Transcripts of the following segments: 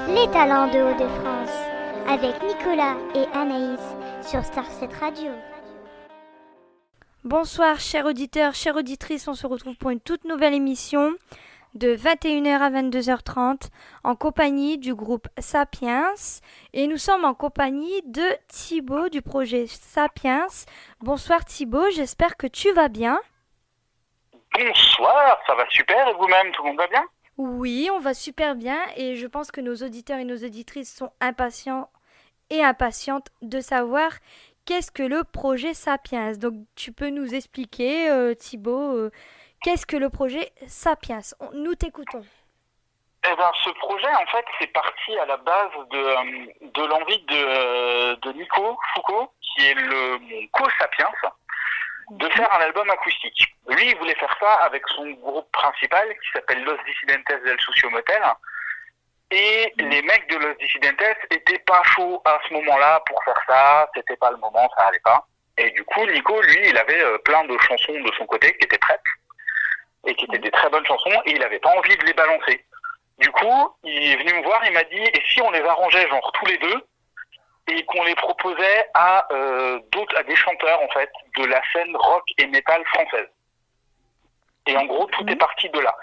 Les talents de Hauts-de-France avec Nicolas et Anaïs sur Star7 Radio. Bonsoir chers auditeurs, chères auditrices, on se retrouve pour une toute nouvelle émission de 21h à 22h30 en compagnie du groupe Sapiens et nous sommes en compagnie de Thibaut du projet Sapiens. Bonsoir Thibaut, j'espère que tu vas bien. Bonsoir, ça va super et vous-même, tout le monde va bien ? Oui, on va super bien et je pense que nos auditeurs et nos auditrices sont impatients et impatientes de savoir qu'est-ce que le projet Sapiens. Donc tu peux nous expliquer Thibaut, qu'est-ce que le projet Sapiens ? Nous t'écoutons. Eh bien, ce projet, en fait, c'est parti à la base de l'envie de Nico Foucault, qui est mon co-Sapiens, de faire un album acoustique. Lui, il voulait faire ça avec son groupe principal, qui s'appelle Los Dissidentes del Sucio Motel. Et les mecs de Los Dissidentes étaient pas chauds à ce moment-là pour faire ça, c'était pas le moment, ça allait pas. Et du coup, Nico, lui, il avait plein de chansons de son côté qui étaient prêtes, et qui étaient des très bonnes chansons, et il avait pas envie de les balancer. Du coup, il est venu me voir, il m'a dit, et si on les arrangeait genre tous les deux, et qu'on les proposait à des chanteurs, en fait, de la scène rock et metal française. Et en gros, tout est parti de là.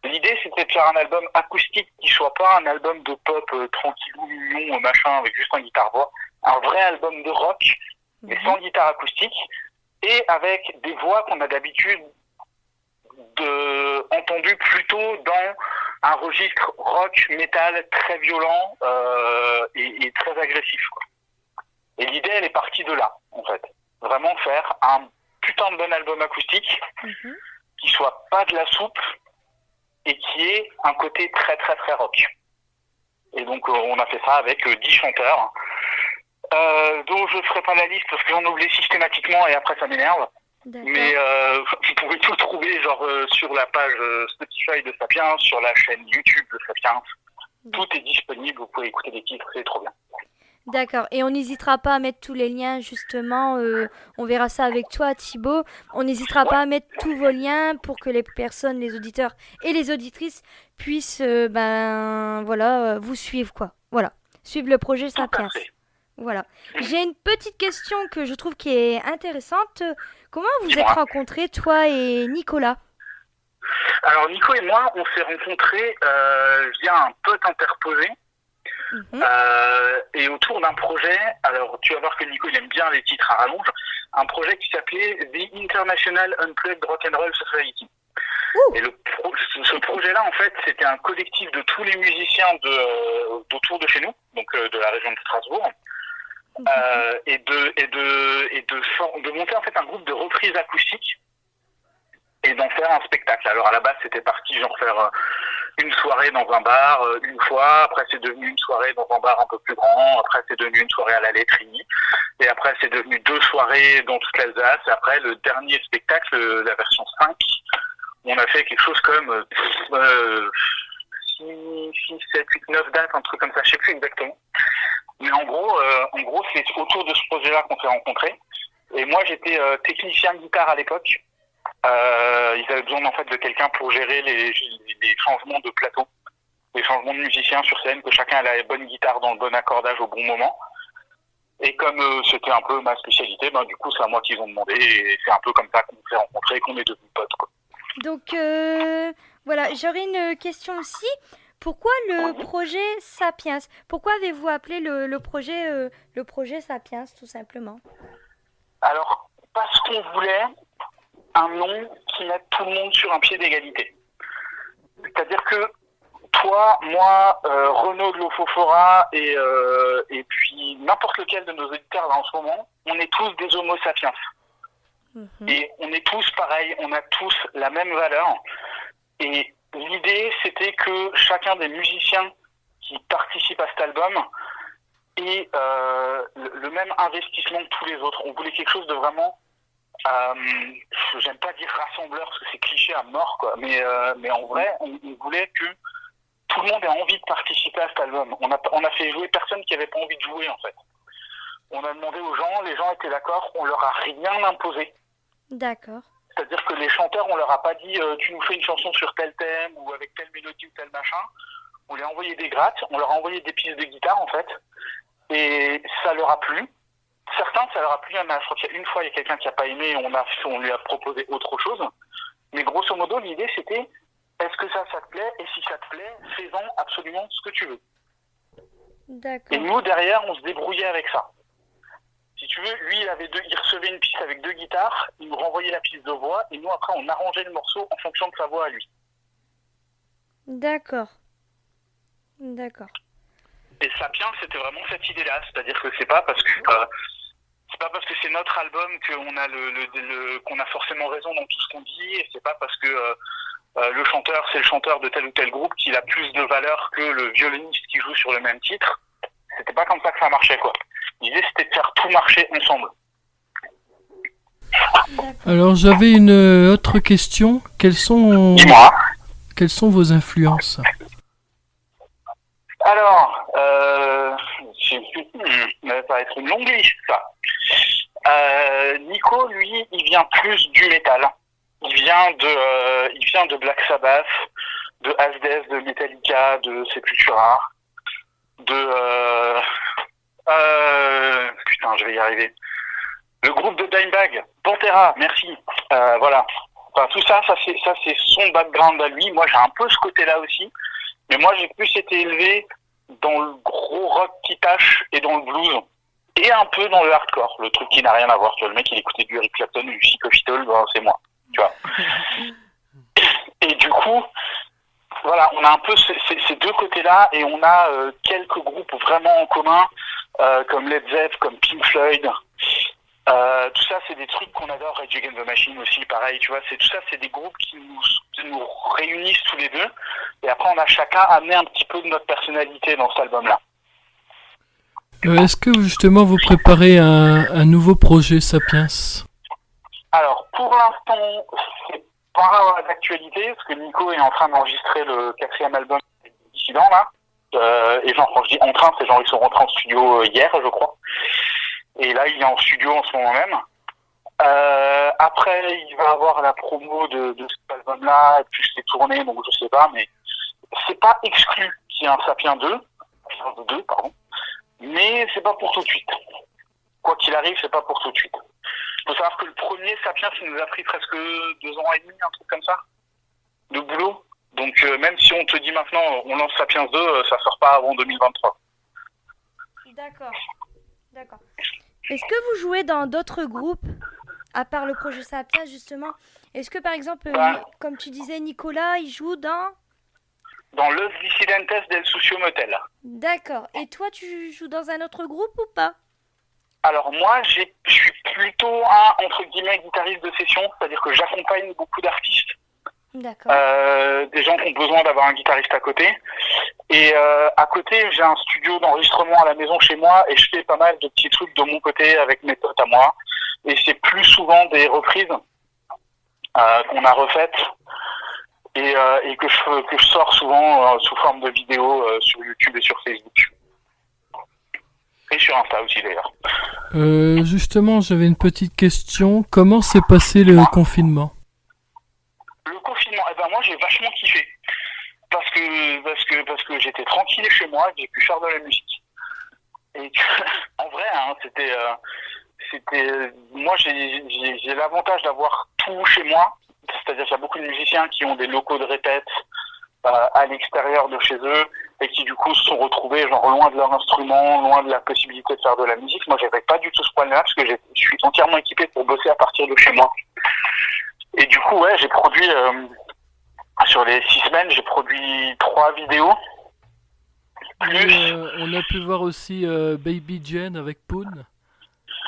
L'idée, c'était de faire un album acoustique qui soit pas un album de pop tranquillou, mignon, machin, avec juste un guitare-voix. Un vrai album de rock, mais sans guitare acoustique, et avec des voix qu'on a d'habitude entendues plutôt dans un registre rock, metal, très violent et très agressif, quoi. Et l'idée, elle est partie de là, en fait. Vraiment faire un putain de bon album acoustique qui soit pas de la soupe et qui ait un côté très très très rock. Et donc on a fait ça avec 10 chanteurs, dont je ne ferai pas la liste parce que j'en oublie systématiquement et après ça m'énerve. D'accord. Mais vous pouvez tout trouver sur la page Spotify de Sapiens, sur la chaîne YouTube de Sapiens. Tout est disponible, vous pouvez écouter des titres, c'est trop bien. D'accord, et on n'hésitera pas à mettre tous les liens, justement, on verra ça avec toi Thibaut, on n'hésitera pas à mettre tous vos liens pour que les personnes, les auditeurs et les auditrices puissent, vous suivre, quoi. Voilà, suivre le projet Sapiens. Voilà. J'ai une petite question que je trouve qui est intéressante. Comment vous êtes rencontrés, toi et Nicolas ? Alors Nico et moi, on s'est rencontrés via un pote interposé. Et autour d'un projet, alors tu vas voir que Nico il aime bien les titres à rallonge, un projet qui s'appelait The International Unplugged Rock'n'Roll Society. Et ce projet-là, en fait, c'était un collectif de tous les musiciens d'autour de chez nous, donc de la région de Strasbourg, et de monter en fait un groupe de reprises acoustiques et d'en faire un spectacle. Alors à la base, c'était parti faire une soirée dans un bar une fois, après c'est devenu une soirée dans un bar un peu plus grand, après c'est devenu une soirée à la laiterie, et après c'est devenu 2 soirées dans toute l'Alsace, et après le dernier spectacle, la version 5, on a fait quelque chose comme 6, 7, 8, 9 dates, un truc comme ça, je sais plus exactement. Mais en gros c'est autour de ce projet-là qu'on s'est rencontrés, et moi j'étais technicien de guitare à l'époque. Ils avaient besoin en fait de quelqu'un pour gérer les changements de plateau, les changements de musiciens sur scène, que chacun ait la bonne guitare dans le bon accordage au bon moment. Et comme c'était un peu ma spécialité, du coup c'est à moi qu'ils ont demandé, et c'est un peu comme ça qu'on s'est rencontrés et qu'on est devenus potes, quoi. Donc voilà, j'aurais une question aussi. Pourquoi le projet Sapiens ? Pourquoi avez-vous appelé le projet Sapiens, tout simplement ? Alors, parce qu'on voulait un nom qui mette tout le monde sur un pied d'égalité. C'est-à-dire que toi, moi, Renaud de l'Ofofora et puis n'importe lequel de nos auditeurs là en ce moment, on est tous des homo sapiens. Et on est tous pareils, on a tous la même valeur. Et l'idée, c'était que chacun des musiciens qui participent à cet album ait le même investissement que tous les autres. On voulait quelque chose de vraiment... j'aime pas dire rassembleur parce que c'est cliché à mort, quoi, mais en vrai on voulait que tout le monde ait envie de participer à cet album. On a fait jouer personne qui avait pas envie de jouer, en fait. On a demandé aux gens, les gens étaient d'accord, on leur a rien imposé. D'accord. C'est-à-dire que les chanteurs, on leur a pas dit tu nous fais une chanson sur tel thème ou avec telle mélodie ou tel machin. on lui a envoyé des grattes, on leur a envoyé des pistes de guitare en fait, et ça leur a plu. Certains, ça leur a plu, mais je crois qu'il y a une fois, il y a quelqu'un qui a pas aimé, on lui a proposé autre chose. Mais grosso modo, l'idée c'était, est-ce que ça te plaît? Et si ça te plaît, fais-en absolument ce que tu veux. D'accord. Et nous, derrière, on se débrouillait avec ça. Si tu veux, lui, il recevait une piste avec 2 guitares, il nous renvoyait la piste de voix, et nous, après, on arrangeait le morceau en fonction de sa voix à lui. D'accord. D'accord. Et Sapiens, c'était vraiment cette idée-là, c'est-à-dire que c'est pas parce que c'est notre album qu'on a qu'on a forcément raison dans tout ce qu'on dit, et c'est pas parce que le chanteur, c'est le chanteur de tel ou tel groupe qu'il a plus de valeur que le violoniste qui joue sur le même titre. C'était pas comme ça que ça marchait, quoi. L'idée, c'était de faire tout marcher ensemble. Alors, j'avais une autre question. Dis-moi. Quelles sont vos influences? Alors, ça va être une longue liste, ça. Nico, lui, il vient plus du métal. Il vient de Black Sabbath, de Asdeath, de Metallica, de Sepultura, putain, je vais y arriver. Le groupe de Dimebag, Pantera, merci. Voilà. Enfin, tout ça c'est son background à lui. Moi, j'ai un peu ce côté-là aussi. Mais moi, j'ai plus été élevé dans le gros rock qui tâche et dans le blues. Et un peu dans le hardcore. Le truc qui n'a rien à voir. Tu vois, le mec, il écoutait du Eric Clapton, du Chic Official, ben, c'est moi. Tu vois. Et du coup, voilà, on a un peu ces deux côtés-là et on a quelques groupes vraiment en commun, comme Led Zepp, comme Pink Floyd. Tout ça, c'est des trucs qu'on adore. Rage Against the Machine aussi, pareil, tu vois. Tout ça, c'est des groupes qui nous réunissent tous les deux. Et après, on a chacun amené un petit peu de notre personnalité dans cet album-là. Est-ce que justement vous préparez un nouveau projet Sapiens? Alors, pour l'instant, c'est pas d'actualité, parce que Nico est en train d'enregistrer le 4e album Dissident, là. Et genre, quand je dis en train, c'est genre ils sont rentrés en studio hier, je crois. Et là, il est en studio en ce moment même. Après, il va avoir la promo de cet album-là, et puis c'est tourné, donc je sais pas, mais c'est pas exclu qu'il y ait un Sapien 2, pardon, mais c'est pas pour tout de suite. Quoi qu'il arrive, c'est pas pour tout de suite. Il faut savoir que le premier Sapiens, il nous a pris presque 2 ans et demi, un truc comme ça, de boulot. Donc même si on te dit maintenant, on lance Sapiens 2, ça sort pas avant 2023. D'accord. D'accord. Est-ce que vous jouez dans d'autres groupes, à part le projet Sapiens, justement? Est-ce que, par exemple, comme tu disais, Nicolas, il joue dans Los Dissidentes del Sucio Motel. D'accord. Et toi, tu joues dans un autre groupe ou pas? Alors moi, je suis plutôt un, entre guillemets, guitariste de session, c'est-à-dire que j'accompagne beaucoup d'artistes. D'accord. Des gens qui ont besoin d'avoir un guitariste à côté. Et à côté, j'ai un studio d'enregistrement à la maison chez moi et je fais pas mal de petits trucs de mon côté avec mes potes à moi. Et c'est plus souvent des reprises qu'on a refaites et que je sors souvent sous forme de vidéos sur YouTube et sur Facebook. Et sur Insta aussi d'ailleurs. Justement, j'avais une petite question. Comment s'est passé le confinement? Le confinement, moi j'ai vachement kiffé. Parce que j'étais tranquille chez moi, j'ai pu faire de la musique. Et en vrai, hein, moi j'ai l'avantage d'avoir tout chez moi. C'est-à-dire qu'il y a beaucoup de musiciens qui ont des locaux de répète à l'extérieur de chez eux et qui du coup se sont retrouvés genre loin de leur instrument, loin de la possibilité de faire de la musique. Moi j'avais pas du tout ce problème-là parce que je suis entièrement équipé pour bosser à partir de chez moi. Et du coup ouais, j'ai produit sur les 6 semaines, j'ai produit 3 vidéos. Plus on a pu voir aussi Baby Jane avec Poon.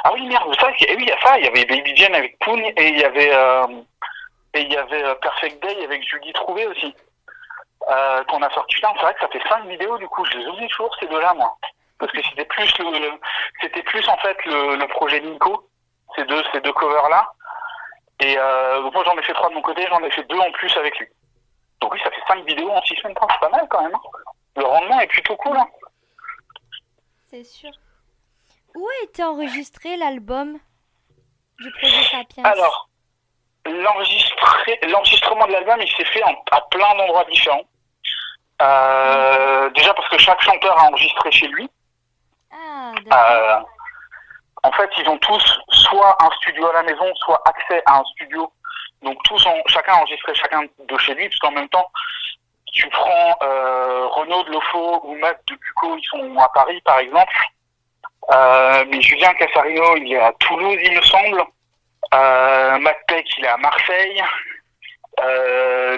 Ah oui merde, il y avait Baby Jane avec Poon et il y avait Perfect Day avec Julie Trouvé aussi. Qu'on a sorti. Putain, c'est vrai que ça fait 5 vidéos du coup, je les oublie toujours ces deux-là moi. Parce que c'était plus en fait le projet Nico, ces deux covers-là. Et donc moi j'en ai fait 3 de mon côté, j'en ai fait 2 en plus avec lui. Donc oui, ça fait 5 vidéos en 6 semaines, c'est pas mal quand même. Hein. Le rendement est plutôt cool. Hein. C'est sûr. Où a été enregistré l'album du projet Sapiens? Alors, l'enregistrement de l'album, il s'est fait à plein d'endroits différents. Déjà parce que chaque chanteur a enregistré chez lui. Ah, d'accord. En fait, ils ont tous soit un studio à la maison, soit accès à un studio. Donc chacun a enregistré chacun de chez lui, parce qu'en même temps, tu prends Renaud de Lofo ou Matt de Bucco, ils sont à Paris par exemple. Mais Julien Cassarino, il est à Toulouse, il me semble. Matt Peck, il est à Marseille.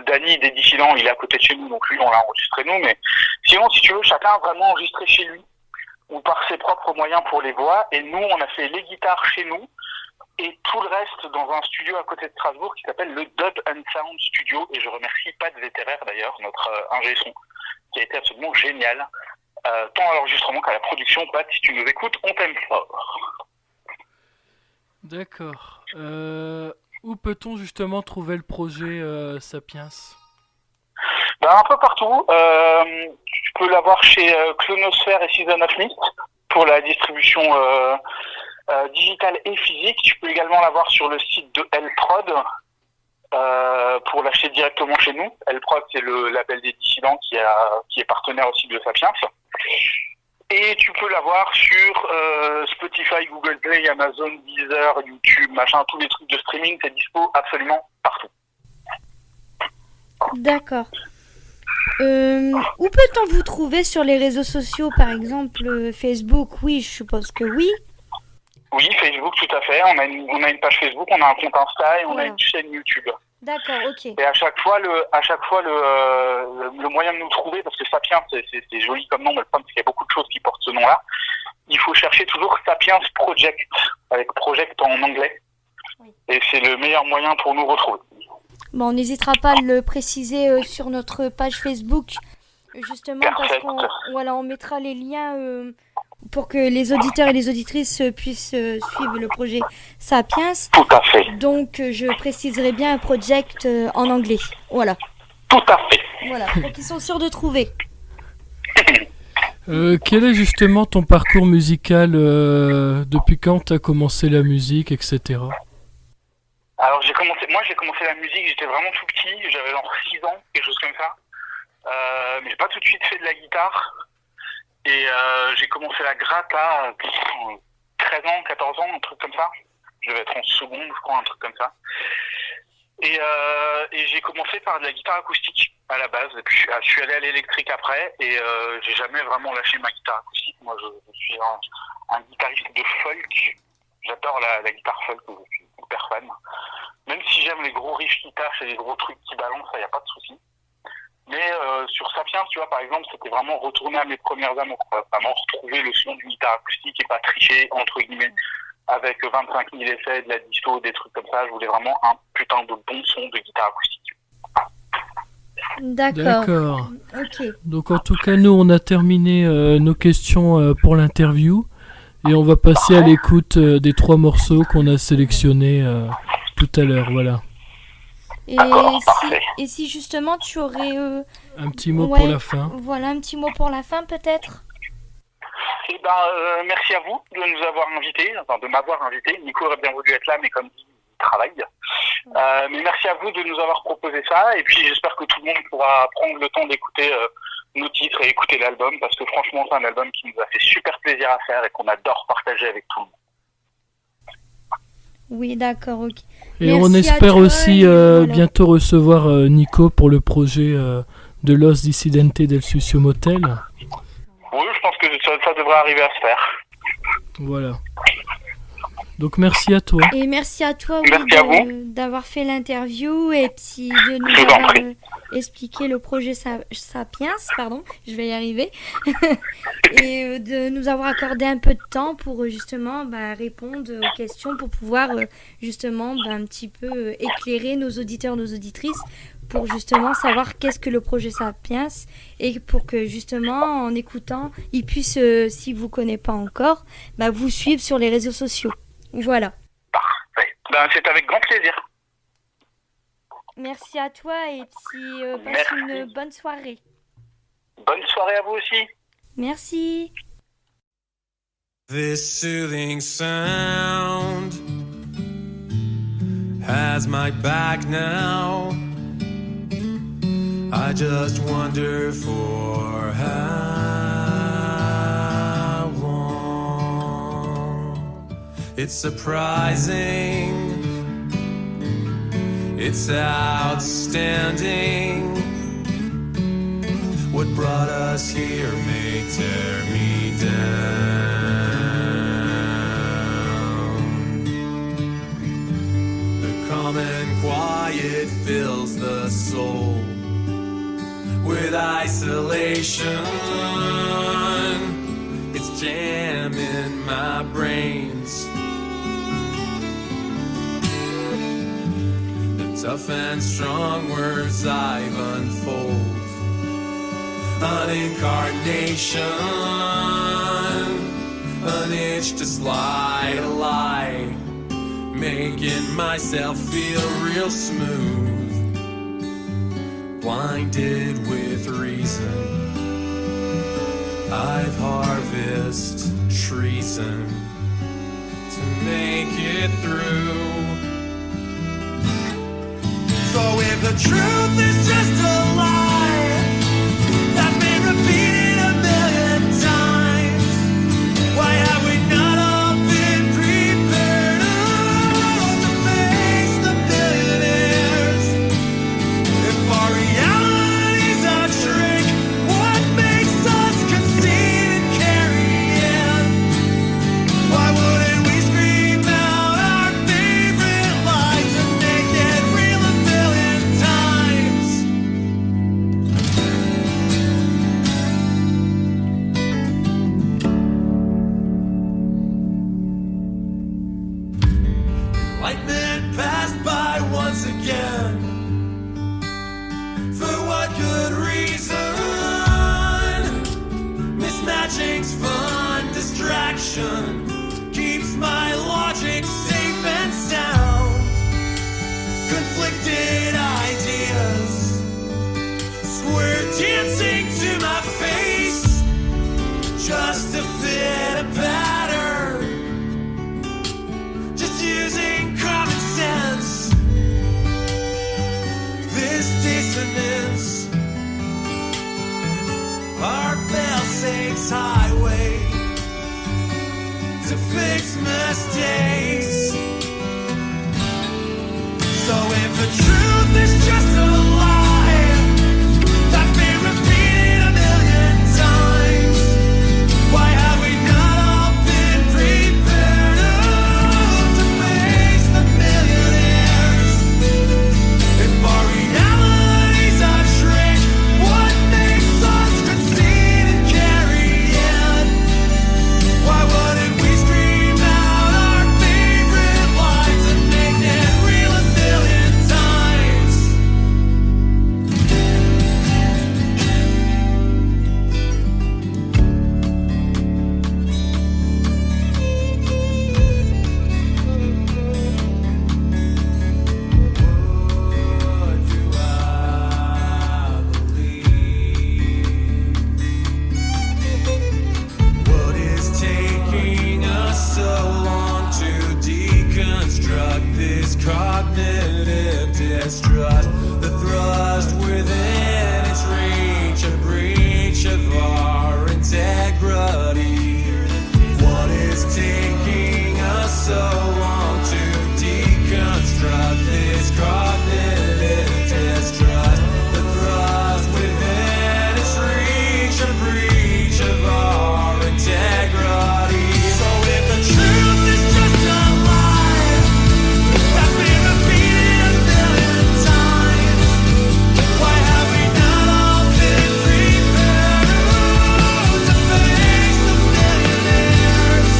Danny des Dissidents, il est à côté de chez nous, donc lui on l'a enregistré nous. Mais sinon, si tu veux, chacun a vraiment enregistré chez lui ou par ses propres moyens pour les voix. Et nous, on a fait les guitares chez nous et tout le reste dans un studio à côté de Strasbourg qui s'appelle le Dub and Sound Studio. Et je remercie Pat Vetterer d'ailleurs, notre ingé son, qui a été absolument génial. Tant à l'enregistrement qu'à la production. Pat, si tu nous écoutes, on t'aime fort. D'accord. Où peut-on justement trouver le projet Sapiens? Un peu partout. Tu peux l'avoir chez Clonosphère et Season of Mist pour la distribution digitale et physique. Tu peux également l'avoir sur le site de L-Prod pour l'acheter directement chez nous. L-Prod, c'est le label des Dissidents qui est partenaire aussi de Sapiens. Et tu peux l'avoir sur Spotify, Google Play, Amazon, Deezer, YouTube, machin, tous les trucs de streaming, c'est dispo absolument partout. D'accord. Où peut-on vous trouver sur les réseaux sociaux, par exemple Facebook? Oui, je suppose que oui. Oui, Facebook, tout à fait. On a une page Facebook, on a un compte Insta et on a Voilà. une chaîne YouTube. D'accord, ok. Et à chaque fois, le moyen de nous trouver, parce que Sapiens, c'est joli comme nom, mais le problème, c'est qu'il y a beaucoup de choses qui portent ce nom-là. Il faut chercher toujours Sapiens Project, avec Project en anglais. Oui. Et c'est le meilleur moyen pour nous retrouver. Bon, on n'hésitera pas à le préciser sur notre page Facebook, justement parce Perfect. on mettra les liens pour que les auditeurs et les auditrices puissent suivre le projet Sapiens. Tout à fait. Donc, je préciserai bien un project en anglais. Voilà. Tout à fait. Voilà, pour qu'ils sont sûrs de trouver. Quel est justement ton parcours musical? Depuis quand tu as commencé la musique, etc. Alors j'ai commencé la musique, j'étais vraiment tout petit, j'avais genre 6 ans, quelque chose comme ça. Mais j'ai pas tout de suite fait de la guitare. Et j'ai commencé la gratte à 13 ans, 14 ans, un truc comme ça. Je devais être en seconde, je crois, un truc comme ça. Et j'ai commencé par de la guitare acoustique à la base. Et puis je suis allé à l'électrique après et j'ai jamais vraiment lâché ma guitare acoustique. Moi je suis un guitariste de folk. J'adore la guitare folk, je suis super fan. Même si j'aime les gros riffs qui tâchent et les gros trucs qui balancent, ça y a pas de souci. Mais sur Sapiens, tu vois, par exemple, c'était vraiment retourner à mes premières amours, quoi. Vraiment retrouver le son d'une guitare acoustique et pas tricher, entre guillemets, avec 25 000 effets, de la disto, des trucs comme ça. Je voulais vraiment un putain de bon son de guitare acoustique. D'accord. Ok. Donc en tout cas, nous, on a terminé nos questions pour l'interview. Et on va passer à l'écoute des 3 morceaux qu'on a sélectionnés tout à l'heure. Voilà. Et si justement tu aurais... un petit mot pour la fin. Voilà, un petit mot pour la fin peut-être. Eh ben, merci à vous de nous avoir invités, enfin de m'avoir invité. Nico aurait bien voulu être là, mais comme dit, il travaille. Mais merci à vous de nous avoir proposé ça. Et puis j'espère que tout le monde pourra prendre le temps d'écouter nos titres et écouter l'album, parce que franchement c'est un album qui nous a fait super plaisir à faire et qu'on adore partager avec tout le monde. Oui, d'accord, ok. Et Merci on espère à toi, aussi voilà. bientôt recevoir Nico pour le projet de Los Dissidentes del Sucio Motel. Oui, je pense que ça devrait arriver à se faire. Voilà. Donc merci à toi. Et merci à toi Merci à vous. d'avoir fait l'interview et puis de Je nous vous en avoir prie. expliqué le projet Sapiens, pardon, je vais y arriver, et de nous avoir accordé un peu de temps pour justement répondre aux questions, pour pouvoir justement un petit peu éclairer nos auditeurs, nos auditrices, pour justement savoir qu'est-ce que le projet Sapiens et pour que justement en écoutant, ils puissent, si vous ne connaissez pas encore, vous suivre sur les réseaux sociaux. Voilà. Parfait. Ben, c'est avec grand plaisir. Merci à toi et puis passe Merci. une bonne soirée. Bonne soirée à vous aussi. Merci. This soothing sound has my back now. I just wonder for how long. It's surprising, it's outstanding. What brought us here may tear me down. The calm and quiet fills the soul with isolation. It's jamming my brains. The tough and strong words I've unfold. An incarnation, an itch to slide a lie, making myself feel real smooth. Blinded with reason, I've harvested treason to make it through. So if the truth is just a lie that's been repeated a million times, why have we not all been prepared to face the millionaires? If our reality's a trick, what makes us concede and carry in? Why wouldn't we scream out our favorite lines and make it real a million times? Lightning passed by once again. For what good reason? Mismatching's fun distraction keeps my logic safe and sound. Conflicted ideas square dancing to my face just to fit a pattern. Just using common sense. This dissonance, our fail-safe's highway to fix mistakes. So if the truth is just a lie that's been repeated a million times, why have we not all been prepared to face the millionaires? If our reality's a trick, what makes us concede and carry in? Why wouldn't we scream out our favorite lines and make it real a million times? What do I believe? What is taking us so long to deconstruct this cognitive distrust? The thrust within its reach, a breach of our integrity. What is taking us so long to deconstruct this cognitive distrust? The thrust within its reach, a breach of our integrity. So if the truth is just a lie that's been repeated a million times, why have we not all been prepared to face the millionaires?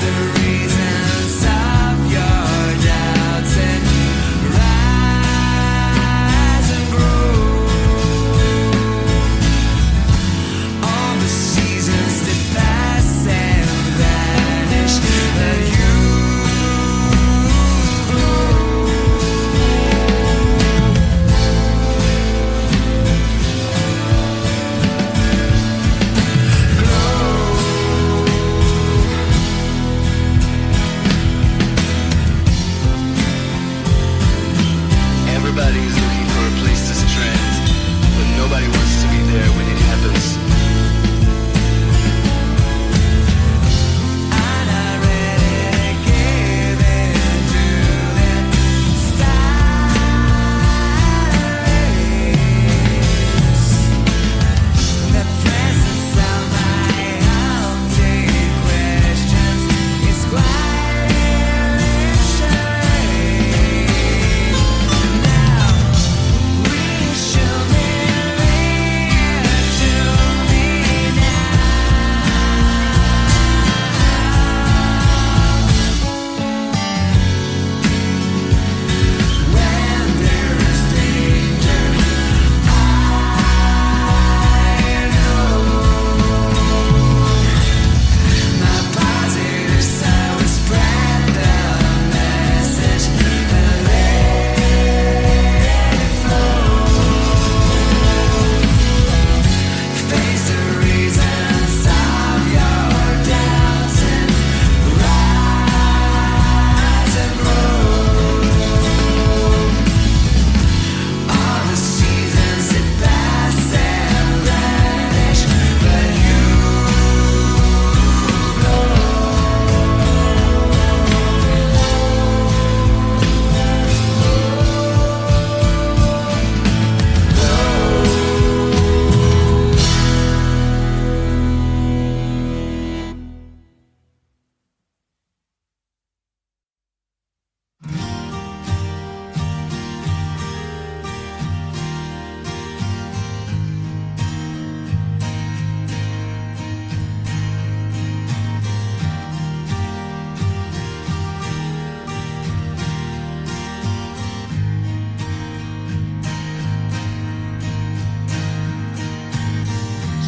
the reasons of your doubts and rise and grow. All the seasons that pass and vanish, but you glow. Everybody's looking for a place to strand, but nobody wants to be there when it happens. I'm not ready to give in to that silence. The presence of my haunting questions is quite reassuring. Now we should believe to me now. When there is danger, I know my positive side will spread the message and let it flow. Face the reasons of your doubts and rise and grow. All the seasons that pass and vanish, but you glow.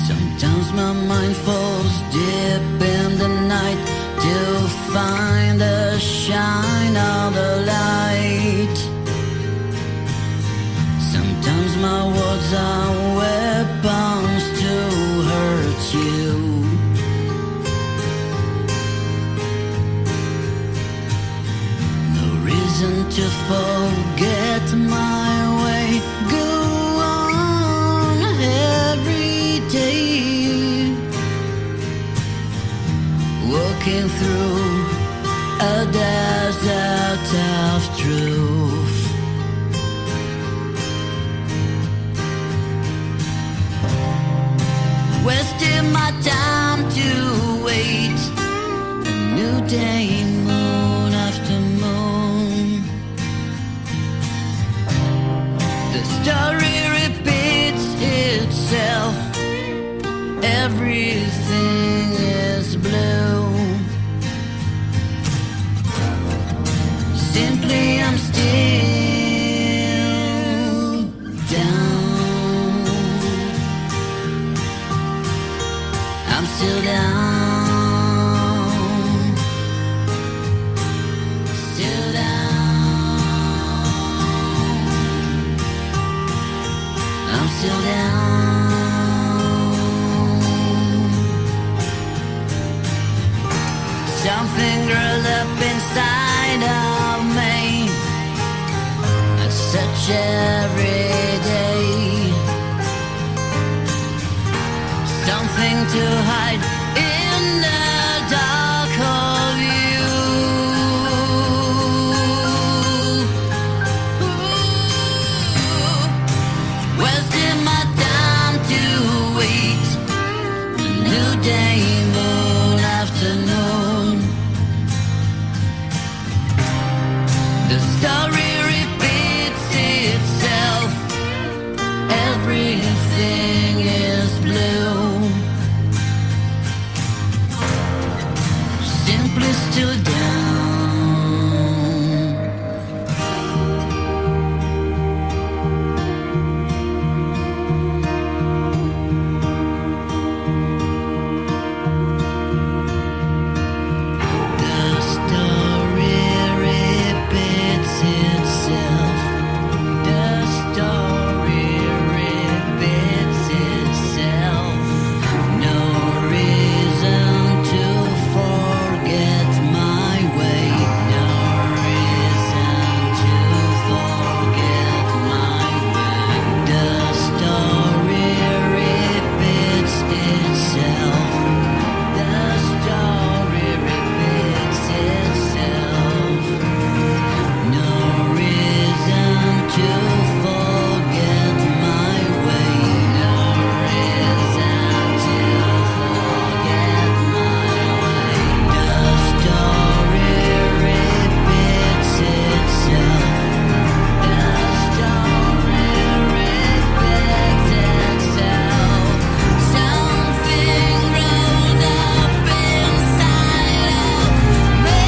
Sometimes my mind falls deep in the night to find the shine of the light. Sometimes my words are weapons to hurt you. No reason to forget my way. Go on every day, walking through a desert of truth. Wasting my time to wait a new day, moon after moon. The story repeats itself. Everything is blue. Simply I'm still down. I'm still down. Still down. I'm still down. Something grows up inside of me. I search every day. Something to hide in the dark of you. Wasting my time to wait a new day, moon afternoon. The story repeats itself. Everything is blue. still down. The story repeats itself. The story repeats itself. No reason to forget my way. No reason to forget my way. The story repeats itself. The story repeats itself. No reason to forget my way. No reason to forget my way. The story repeats itself. The story repeats itself. Something grows up inside of me.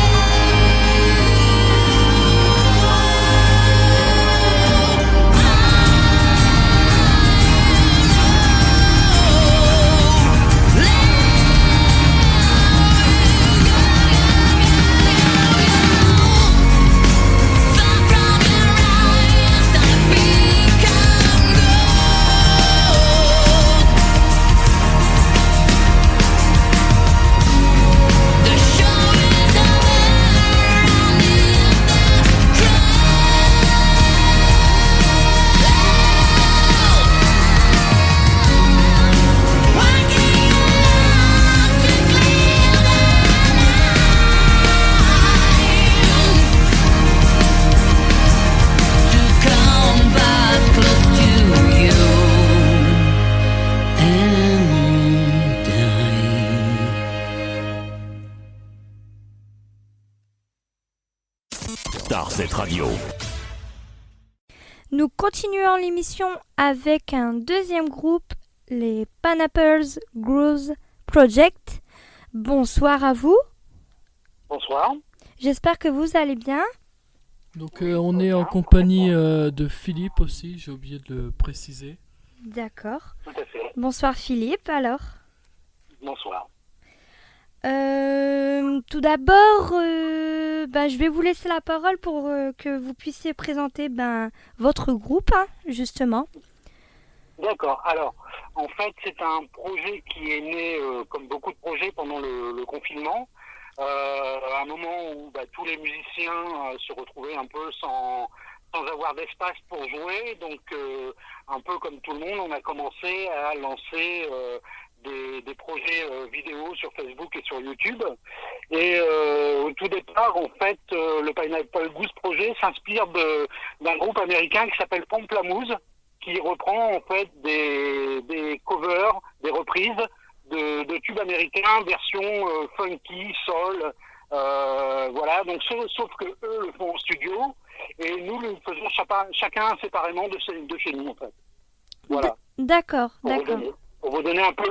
Come back close to you and Starset Radio. Nous continuons l'émission avec un deuxième groupe, les Pineapples Growth Project. Bonsoir à vous, Bonsoir. j'espère que vous allez bien. Donc on est en compagnie de Philippe aussi, j'ai oublié de le préciser. D'accord. Tout à fait. Bonsoir Philippe, alors. Bonsoir. Tout d'abord, je vais vous laisser la parole pour que vous puissiez présenter votre groupe, hein, justement. D'accord. Alors, en fait, c'est un projet qui est né, comme beaucoup de projets, pendant le confinement. À un moment où tous les musiciens se retrouvaient un peu sans avoir d'espace pour jouer. Donc, un peu comme tout le monde, on a commencé à lancer des projets vidéo sur Facebook et sur YouTube. Et au tout départ, en fait, le Pineapple Goose Project s'inspire d'un groupe américain qui s'appelle Pomplamoose, qui reprend en fait des covers, des reprises de tubes américains, version funky, soul, voilà. Donc sauf que eux le font en studio et nous le faisons chacun séparément de chez nous en fait. Voilà. D'accord, Pour vous donner un peu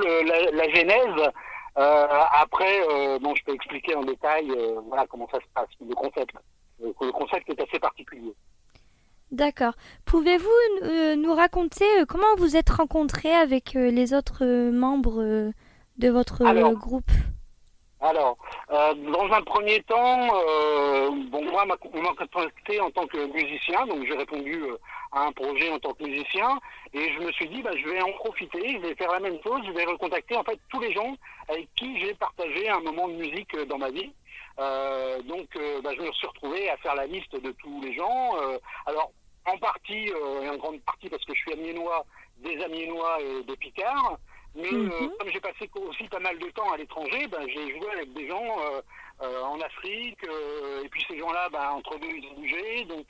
la genèse. Après, je peux expliquer en détail, voilà comment ça se passe, le concept. Le concept est assez particulier. D'accord. Pouvez-vous nous raconter comment vous êtes rencontrés avec les autres membres de votre groupe? Alors, dans un premier temps, moi, on m'a contacté en tant que musicien, donc j'ai répondu à un projet en tant que musicien, et je me suis dit, je vais en profiter, je vais faire la même chose, je vais recontacter en fait tous les gens avec qui j'ai partagé un moment de musique dans ma vie. Donc, je me suis retrouvé à faire la liste de tous les gens. Alors, en partie, et en grande partie parce que je suis amiénois, des Amiénois et des Picards. Mais comme j'ai passé aussi pas mal de temps à l'étranger, j'ai joué avec des gens en Afrique. Et puis ces gens-là, entre deux, ils ont bougé. Donc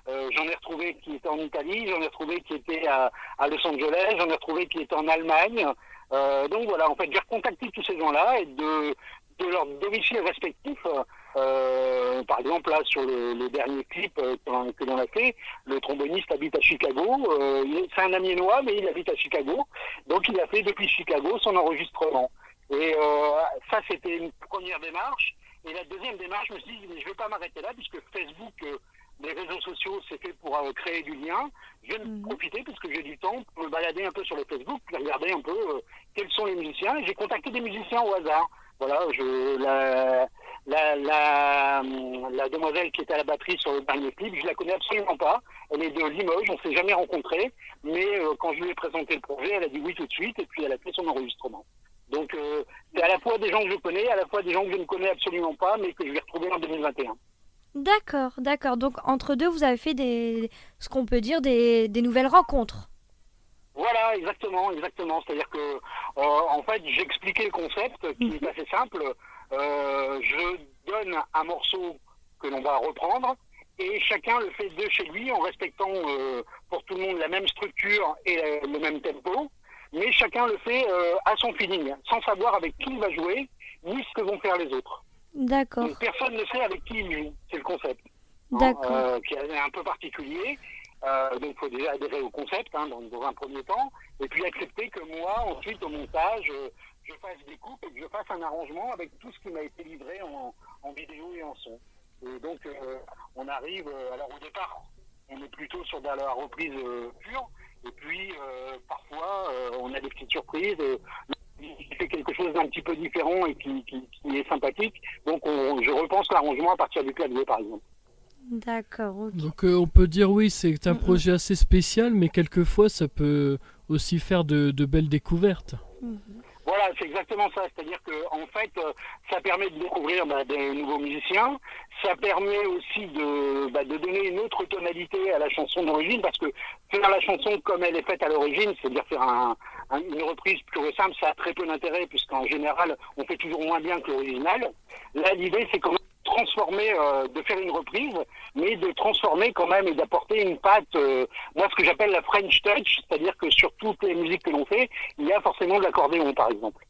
j'en ai retrouvé qui étaient en Italie, j'en ai retrouvé qui étaient à Los Angeles, j'en ai retrouvé qui étaient en Allemagne. Donc voilà, en fait, j'ai recontacté tous ces gens-là et de leurs domiciles respectifs. Par exemple, là, sur le dernier clip que l'on a fait, le tromboniste habite à Chicago. C'est un Amiénois, mais il habite à Chicago. Donc, il a fait depuis Chicago son enregistrement. Et ça, c'était une première démarche. Et la deuxième démarche, je me suis dit, mais je ne vais pas m'arrêter là, puisque Facebook, les réseaux sociaux, c'est fait pour créer du lien. Je vais en profiter, puisque j'ai du temps, pour me balader un peu sur le Facebook, puis regarder un peu quels sont les musiciens. Et j'ai contacté des musiciens au hasard. Voilà, la demoiselle qui était à la batterie sur le dernier clip, je la connais absolument pas. Elle est de Limoges, on s'est jamais rencontrés, mais quand je lui ai présenté le projet, elle a dit oui tout de suite, et puis elle a fait son enregistrement. Donc c'est à la fois des gens que je connais, à la fois des gens que je ne connais absolument pas, mais que je vais retrouver en 2021. D'accord, d'accord. Donc entre deux, vous avez fait ce qu'on peut dire des nouvelles rencontres. Voilà, exactement. C'est-à-dire que, en fait, j'ai expliqué le concept qui est assez simple. Je donne un morceau que l'on va reprendre et chacun le fait de chez lui en respectant pour tout le monde la même structure et le même tempo. Mais chacun le fait à son feeling, sans savoir avec qui il va jouer, ni ce que vont faire les autres. D'accord. Donc, personne ne sait avec qui il joue, c'est le concept. D'accord. Qui est un peu particulier. Donc il faut déjà adhérer au concept dans un premier temps, et puis accepter que moi, ensuite au montage, je fasse des coupes et que je fasse un arrangement avec tout ce qui m'a été livré en vidéo et en son. Et donc on arrive, alors au départ, on est plutôt sur de la reprise pure, et puis parfois on a des petites surprises, qui fait quelque chose d'un petit peu différent et qui est sympathique, donc je repense l'arrangement à partir du clavier par exemple. D'accord, ok. Donc on peut dire oui, c'est un projet assez spécial, mais quelquefois ça peut aussi faire de belles découvertes. Voilà, c'est exactement ça. C'est-à-dire que en fait, ça permet de découvrir des nouveaux musiciens. Ça permet aussi de donner une autre tonalité à la chanson d'origine, parce que faire la chanson comme elle est faite à l'origine, c'est-à-dire faire une reprise pure et simple, ça a très peu d'intérêt, puisqu'en général, on fait toujours moins bien que l'original. Là, l'idée, c'est quand même transformer, de faire une reprise, mais de transformer quand même et d'apporter une patte, moi ce que j'appelle la French touch, c'est-à-dire que sur toutes les musiques que l'on fait, il y a forcément de l'accordéon par exemple.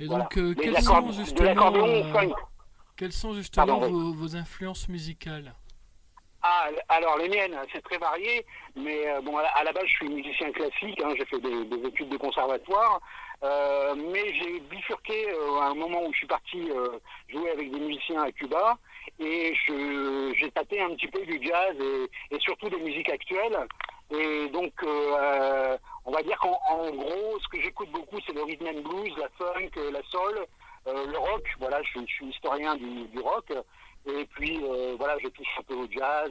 Et Voilà. donc Mais quelles de l'accordéon funk. sont justement Pardon, vos influences musicales? Ah, alors les miennes, c'est très varié, mais bon, à la base, je suis musicien classique, j'ai fait des études de conservatoire, mais j'ai bifurqué à un moment où je suis parti jouer avec des musiciens à Cuba, et j'ai tâté un petit peu du jazz et surtout des musiques actuelles, et donc on va dire qu'en gros, ce que j'écoute beaucoup, c'est le rhythm and blues, la funk, la soul, le rock, voilà, je suis historien du rock. Et puis, voilà, je touche un peu au jazz.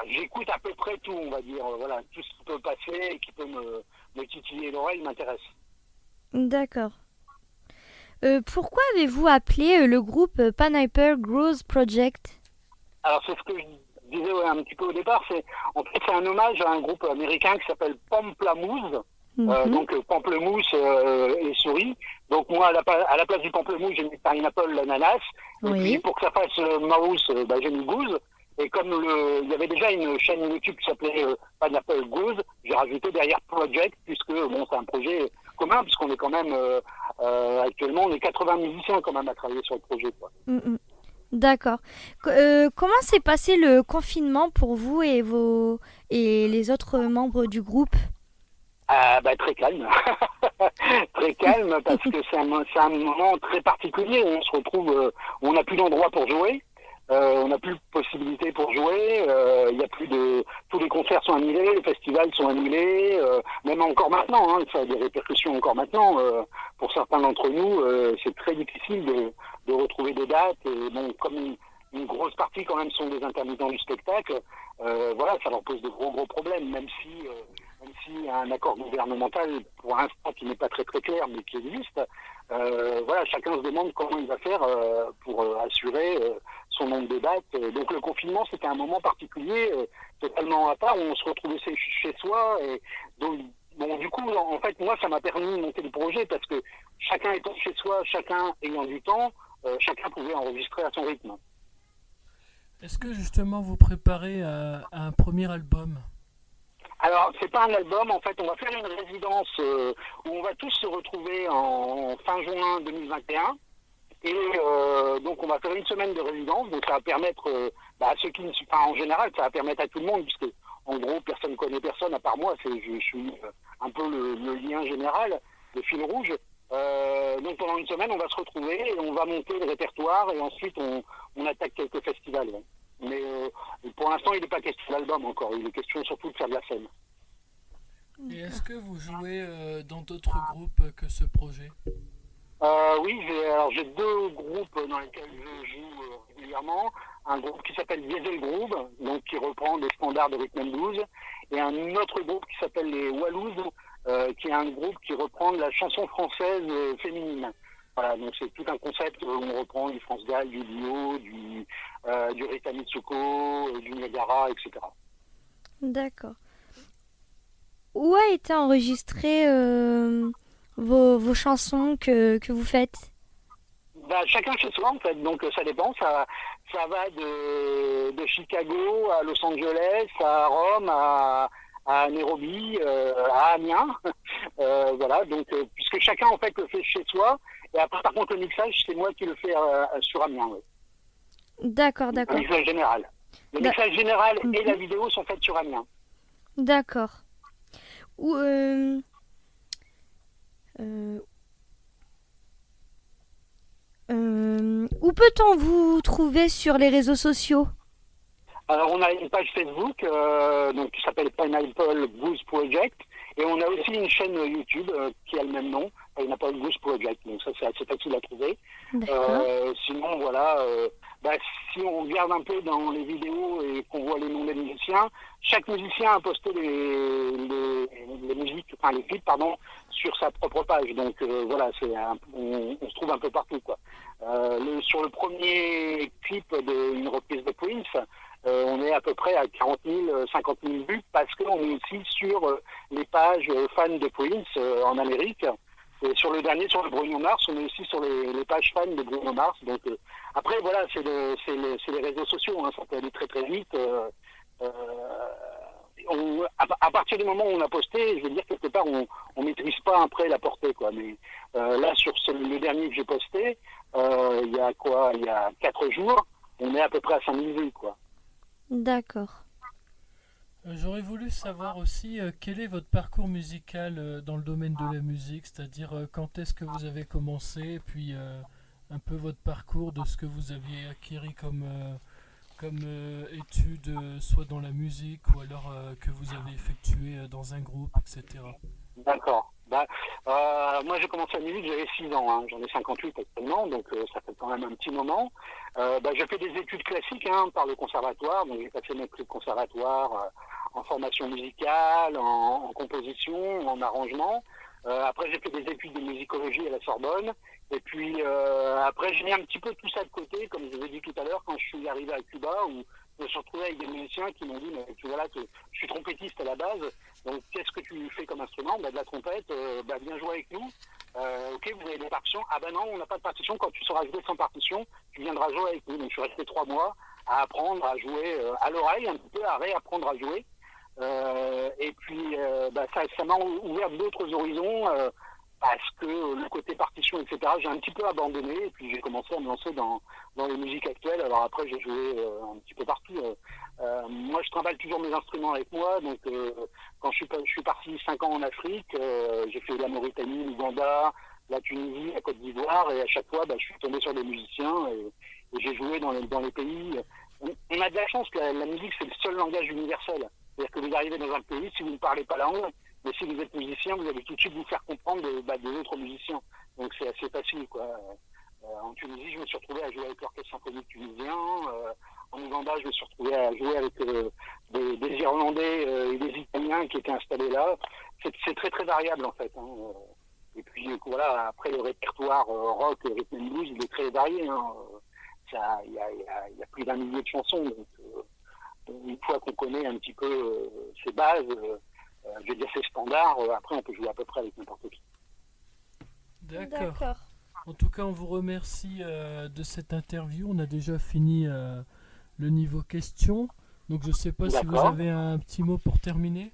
J'écoute à peu près tout, on va dire. Voilà, tout ce qui peut passer et qui peut me titiller l'oreille m'intéresse. D'accord. Pourquoi avez-vous appelé le groupe Pineapple Growth Project? Alors, c'est ce que je disais un petit peu au départ. En fait, c'est un hommage à un groupe américain qui s'appelle Pamplemousse. Donc pamplemousse et souris. Donc moi à la place du pamplemousse j'ai mis pineapple, l'ananas. Et puis pour que ça fasse mouse, j'ai mis goose. Et comme il y avait déjà une chaîne YouTube qui s'appelait Pineapple Goose, j'ai rajouté derrière Project, puisque bon c'est un projet commun, puisqu'on est quand même actuellement on est 80 musiciens quand même à travailler sur le projet, quoi. D'accord. Comment s'est passé le confinement pour vous et les autres membres du groupe? Très calme. Très calme, parce que c'est un moment très particulier où on se retrouve, on n'a plus d'endroit pour jouer, on n'a plus de possibilités pour jouer, il y a plus tous les concerts sont annulés, les festivals sont annulés, même encore maintenant, ça a des répercussions encore maintenant. Pour certains d'entre nous, c'est très difficile de retrouver des dates, et bon, comme une grosse partie quand même sont des intermittents du spectacle, voilà, ça leur pose de gros problèmes, même s'il y a un accord gouvernemental pour l'instant qui n'est pas très très clair mais qui existe, voilà, chacun se demande comment il va faire pour assurer son nombre de dates. Donc le confinement c'était un moment particulier, totalement à part, où on se retrouvait chez soi, et donc bon, du coup en fait moi ça m'a permis de monter le projet, parce que chacun étant chez soi, chacun ayant du temps, chacun pouvait enregistrer à son rythme. Est-ce que justement vous préparez à un premier album? Alors, c'est pas un album, en fait, on va faire une résidence où on va tous se retrouver en fin juin 2021. Et donc, on va faire une semaine de résidence. Donc, ça va permettre à ceux qui ne sont pas en général, ça va permettre à tout le monde, puisque en gros, personne ne connaît personne à part moi. Je suis un peu le lien général, le fil rouge. Donc pendant une semaine, on va se retrouver et on va monter le répertoire et ensuite on attaque quelques festivals. Ouais. Mais pour l'instant, il n'est pas question d'album encore. Il est question surtout de faire de la scène. Et est-ce que vous jouez dans d'autres groupes que ce projet? Oui, j'ai 2 groupes dans lesquels je joue régulièrement. Un groupe qui s'appelle Diesel Groove, donc qui reprend des standards de rhythm and blues, et un autre groupe qui s'appelle les Wallouz, qui est un groupe qui reprend de la chanson française féminine. Voilà, donc c'est tout un concept où on reprend du France Gall, du Dio, du Rita Mitsuko, du Niagara, etc. D'accord. Où a été enregistré vos chansons que vous faites? Chacun chez soi en fait, donc ça dépend, ça va de Chicago à Los Angeles, à Rome, à Nairobi, à Amiens, voilà, donc puisque chacun en fait le fait chez soi, et après par contre le mixage c'est moi qui le fais sur Amiens. Ouais. D'accord. Le mixage général. Le mixage général et la vidéo sont faites sur Amiens. D'accord. Où peut-on vous trouver sur les réseaux sociaux? Alors on a une page Facebook donc, qui s'appelle Pineapple Goose Project, et on a aussi une chaîne YouTube qui a le même nom, Pineapple Goose Project, donc ça c'est assez facile à trouver. Sinon voilà, si on regarde un peu dans les vidéos et qu'on voit les noms des musiciens, chaque musicien a posté les musiques, enfin les clips pardon, sur sa propre page, donc voilà, on se trouve un peu partout quoi. Sur le premier clip d'une reprise de Prince, on est à peu près à 40 000, 50 000 vues, parce qu'on est aussi sur les pages fans de Prince en Amérique. Et sur le dernier, sur le Bruno Mars, on est aussi sur les pages fans de Bruno Mars. Donc après, voilà, c'est les réseaux sociaux, hein, ça peut aller très très vite. À partir du moment où on a posté, je veux dire, quelque part, on maîtrise pas après la portée, quoi. Mais là, sur le dernier que j'ai posté, il y a 4 jours, on est à peu près à 5 000 vues, quoi. D'accord. J'aurais voulu savoir aussi quel est votre parcours musical dans le domaine de la musique, c'est-à-dire quand est-ce que vous avez commencé, et puis un peu votre parcours de ce que vous aviez acquis comme études, soit dans la musique ou alors que vous avez effectué dans un groupe, etc. D'accord. Moi j'ai commencé la musique, j'avais 6 ans, hein. J'en ai 58 actuellement, donc ça fait quand même un petit moment. J'ai fait des études classiques par le conservatoire, donc j'ai passé mes clés de conservatoire en formation musicale, en composition, en arrangement. Après j'ai fait des études de musicologie à la Sorbonne, et puis après j'ai mis un petit peu tout ça de côté, comme je vous ai dit tout à l'heure, quand je suis arrivé à Cuba, où je me suis retrouvé avec des musiciens qui m'ont dit, mais tu vois là, je suis trompettiste à la base, donc qu'est-ce que tu fais comme instrument? De la trompette, viens jouer avec nous. Ok, vous avez des partitions? Ah non, on n'a pas de partition, quand tu sauras jouer sans partition, tu viendras jouer avec nous. Donc je suis resté 3 mois à apprendre à jouer à l'oreille, un petit peu à réapprendre à jouer. Et puis ça m'a ouvert d'autres horizons, parce que le côté partition, etc., j'ai un petit peu abandonné, et puis j'ai commencé à me lancer dans les musiques actuelles. Alors après, j'ai joué un petit peu partout. Moi, je trimballe toujours mes instruments avec moi, donc quand je suis parti 5 ans en Afrique, j'ai fait la Mauritanie, l'Ouganda, la Tunisie, la Côte d'Ivoire, et à chaque fois, je suis tombé sur des musiciens, et j'ai joué dans les pays. On a de la chance que la musique, c'est le seul langage universel. C'est-à-dire que vous arrivez dans un pays, si vous ne parlez pas la langue, mais si vous êtes musicien, vous allez tout de suite vous faire comprendre de d'autres musiciens. Donc c'est assez facile, quoi. En Tunisie, je me suis retrouvé à jouer avec l'orchestre symphonique tunisien. En Ouganda, je me suis retrouvé à jouer avec des Irlandais et des Italiens qui étaient installés là. C'est très très variable en fait. Et puis voilà, après le répertoire rock et rhythm and blues, il est très varié. Il y a plus d'1 millier de chansons. Donc une fois qu'on connaît un petit peu ses bases, je veux dire ses standards, après on peut jouer à peu près avec n'importe qui. D'accord. En tout cas, on vous remercie de cette interview. On a déjà fini le niveau questions. Donc je ne sais pas si vous avez un petit mot pour terminer.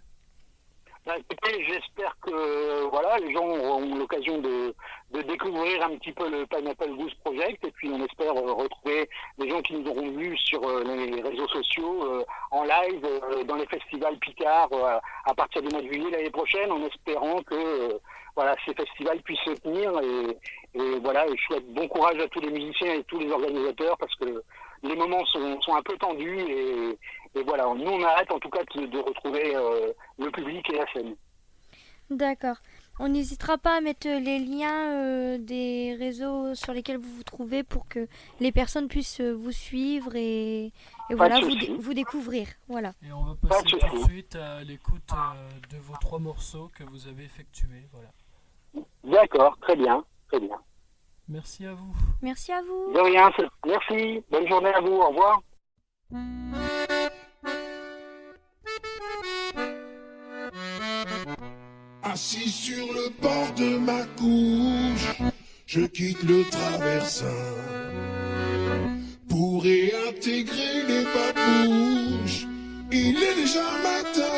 Écoutez, j'espère que voilà, les gens auront l'occasion de découvrir un petit peu le Pineapple Goose Project, et puis on espère retrouver les gens qui nous auront vus sur les réseaux sociaux, en live, dans les festivals Picard à partir du mois de juillet l'année prochaine, en espérant que voilà, ces festivals puissent se tenir et voilà, et je souhaite bon courage à tous les musiciens et tous les organisateurs parce que les moments sont un peu tendus et voilà, nous on a hâte en tout cas de retrouver le public et la scène. D'accord. On n'hésitera pas à mettre les liens des réseaux sur lesquels vous vous trouvez pour que les personnes puissent vous suivre et voilà, vous découvrir. Voilà. Et on va passer tout de suite à l'écoute de vos 3 morceaux que vous avez effectués. Voilà. D'accord, très bien, très bien. Merci à vous. Merci à vous. De rien, merci. Bonne journée à vous. Au revoir. Assis sur le bord de ma couche, je quitte le traversin pour réintégrer les babouches. Il est déjà matin,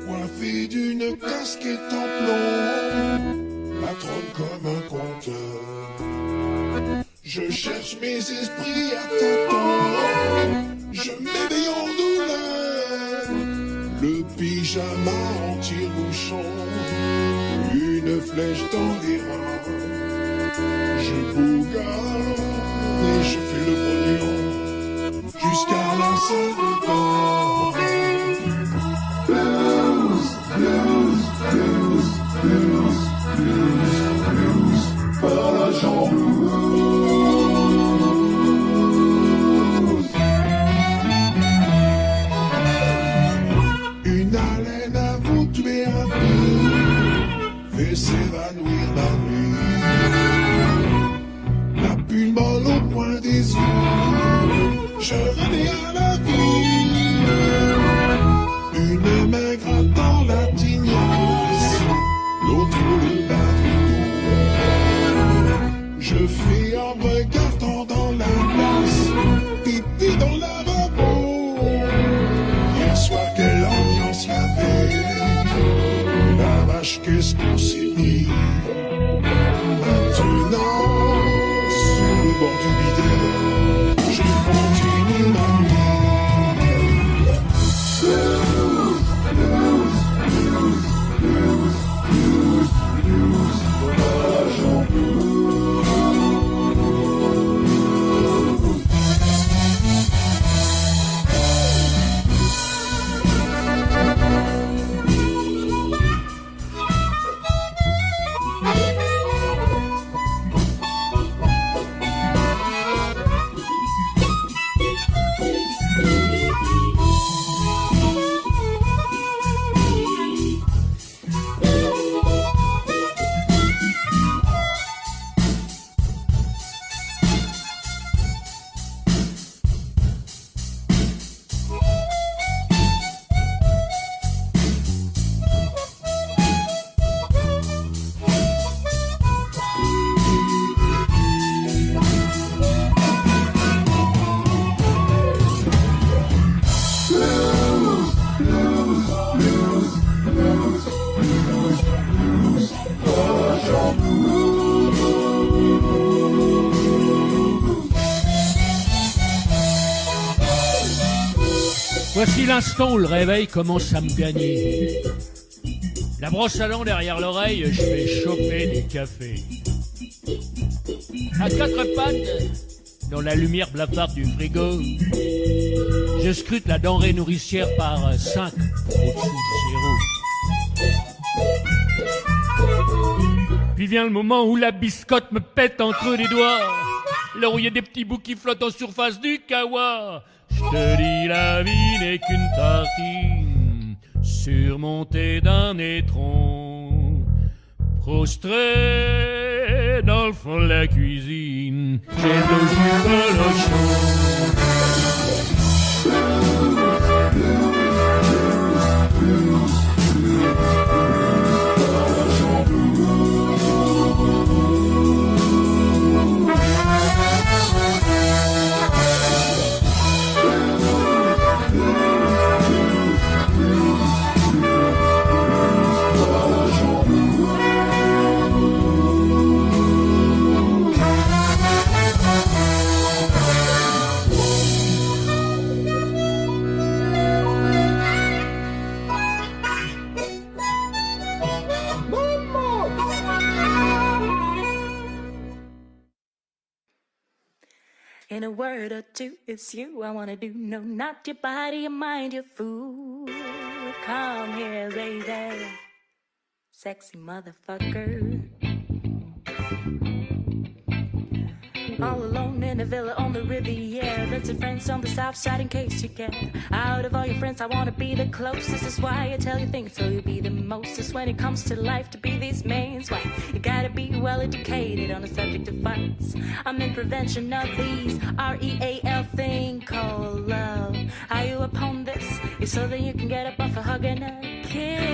coiffé d'une casquette en plomb, patronne comme un conteur. Je cherche mes esprits à tâtons, je m'éveille en douleur. Le pyjama en tire-bouchon, une flèche dans les reins. Je bougaille et je fais le pognon jusqu'à la salle de bain. Blues, blues, blues, blues, blues, blues, pas la jambe. Fait s'évanouir ma nuit. La bulle molle au coin des yeux, je reviens à la vie. Une main grattant la tignasse, l'autre le bas du dos. Je fais en regardant dans la glace, pipi dans la lavabo. Hier soir, quelle ambiance y avait. La vache, qu'est-ce qu'on s'est mis. Maintenant, sur le bord du bidet, je continue ma nuit. Blues, blues, blues, blues, blues, blues, voyage en blues. Voici l'instant où le réveil commence à me gagner. La brosse à dents derrière l'oreille, je fais choper du café. À 4 pattes, dans la lumière blafarde du frigo, je scrute la denrée nourricière par 5 au-dessous de 0. Puis vient le moment où la biscotte me pète entre les doigts, là où il y a des petits bouts qui flottent en surface du kawa. Je te dis, la vie n'est qu'une tartine surmontée d'un étron. Prostré dans le fond de la cuisine, j'ai dos sur le In a word or two, it's you I wanna do. No, not your body, your mind, your fool. Come here, baby. Sexy motherfucker. All alone in a villa on the Riviera. That's your friends on the south side in case you care. Out of all your friends, I wanna be the closest. That's why I tell you things so you'll be the mostest. When it comes to life, to be these mains, why you gotta be well educated on the subject of fights. I'm in prevention of these REAL thing called love. Are you upon this? It's so that you can get up off a hug and a kiss.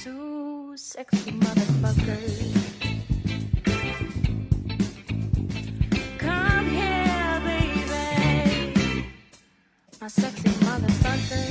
Ooh, sexy motherfucker. My sexy motherfucker.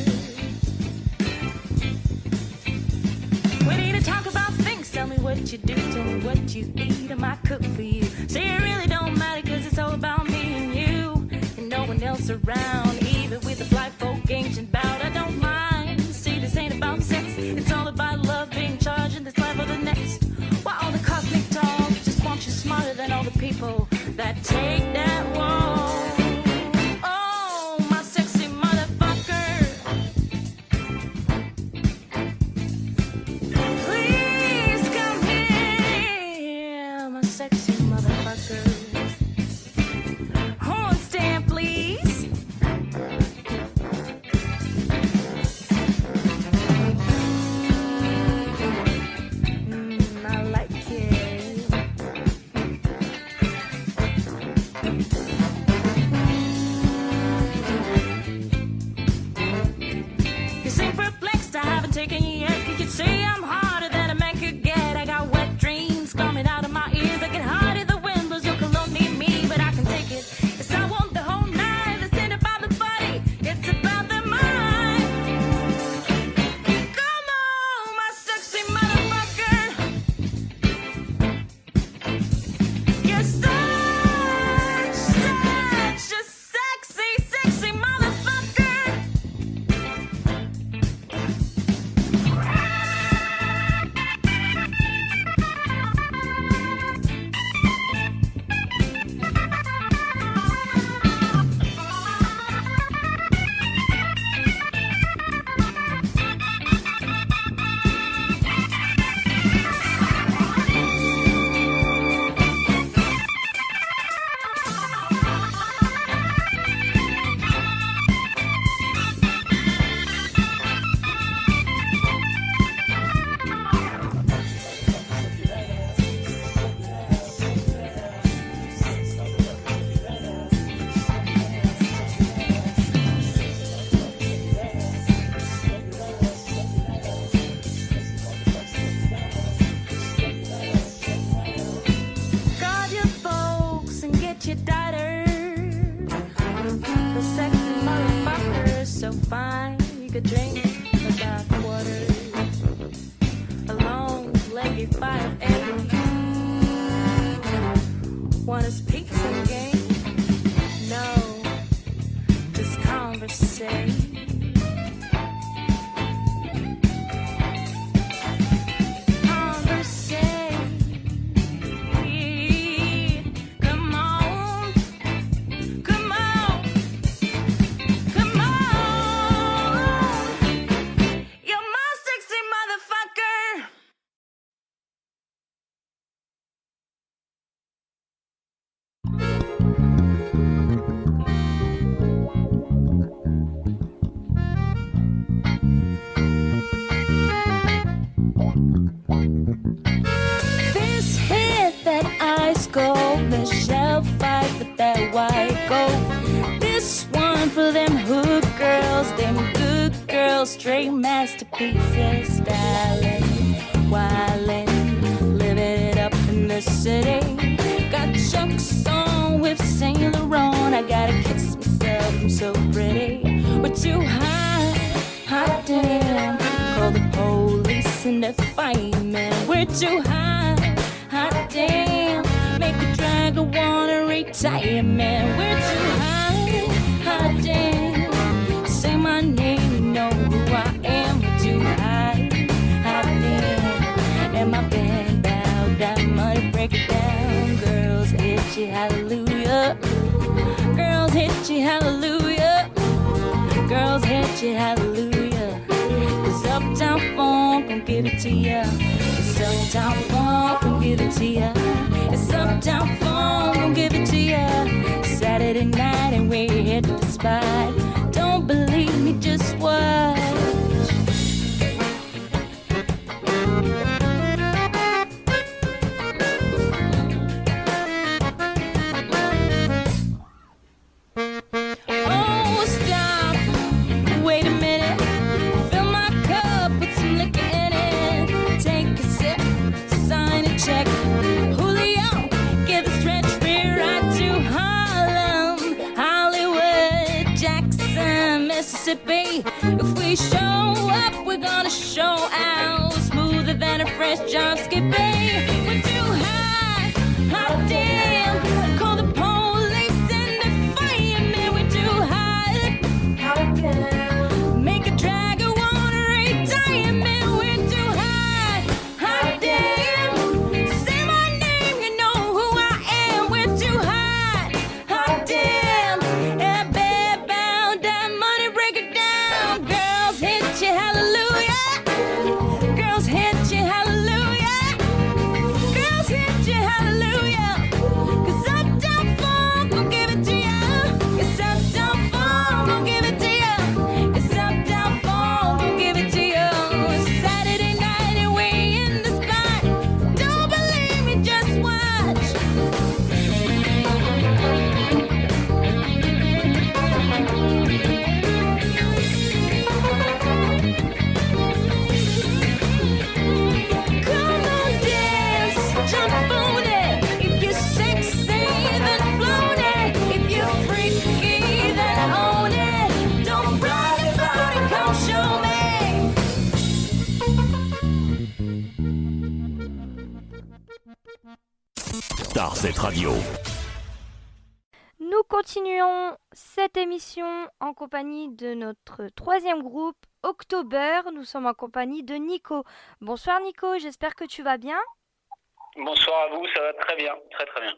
We need to talk about things. Tell me what you do, tell me what you eat. I might cook for you. See, it really don't matter, cause it's all about me and you. And no one else around. Even with the fly folk ancient bout, I don't mind. See, this ain't about sex. It's all about love being charged in this life or the next. Why all the cosmic dogs just want you smarter than all the people that take that walk. Michelle fight with that white gold. This one for them hood girls, them good girls, straight masterpieces, styling, wildin', living it up in the city. Got Chuck's on with Saint Laurent. I gotta kiss myself, I'm so pretty. We're too high, hot damn. Call the police and the firemen. We're too high, hot damn. Make a dragger wanna retire, man. We're too high, hot damn. Say my name, you know who I am. We're too high, hot damn. And my band bowed down, money break it down. Girls itchy high. hallelujah. Girls hit you, hallelujah. Girls hit you, hallelujah. Cause Uptown Funk gon' give it to ya. It's Uptown Funk gon' give it to ya. It's Uptown Funk gon' give it to ya. Saturday night and we're headed to the spot. Don't believe me, just watch. Oh, stop. Wait a minute. Fill my cup, put some liquor in it. Take a sip, sign a check. Julio, get the stretch rear right to Harlem, Hollywood, Jackson, Mississippi. If we show up, we're gonna show out. Smoother than a fresh job skipping. We're too high, hot damn. Call the police and the firemen. We're too high, hot damn. Make a dragger want a retirement. We're too high, hot damn. Say my name, you know who I am. We're too high, hot damn. And bed bound, that money break it down. Girls hit you, hallelujah. Girls hit you, hallelujah. Girls hit you, hallelujah. Cause Uptown Funk gon' give it to ya. It's Uptown Funk gon' give it to ya. It's Uptown Funk gon' give it to ya. It's Saturday night and we in the spot. Don't believe me, just watch. Come on, dance, jump on it. If you're sexy, then float it. If you're freaky, then own it. Don't brag about it, come show me. Starset Radio. Nous continuons cette émission en compagnie de notre troisième groupe, October. Nous sommes en compagnie de Nico. Bonsoir Nico, j'espère que tu vas bien. Bonsoir à vous, ça va très bien, très très bien.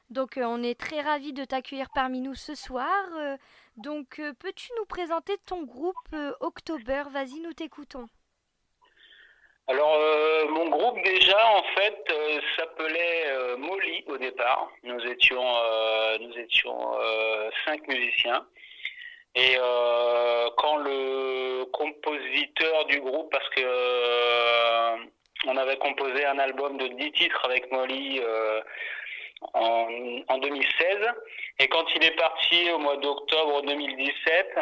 Donc on est très ravis de t'accueillir parmi nous ce soir. Peux-tu nous présenter ton groupe October? Vas-y, nous t'écoutons. Alors, mon groupe déjà, en fait, s'appelait Molly au départ. Nous étions 5 musiciens. Et quand le compositeur du groupe, parce que on avait composé un album de 10 titres avec Molly en 2016, et quand il est parti au mois d'octobre 2017,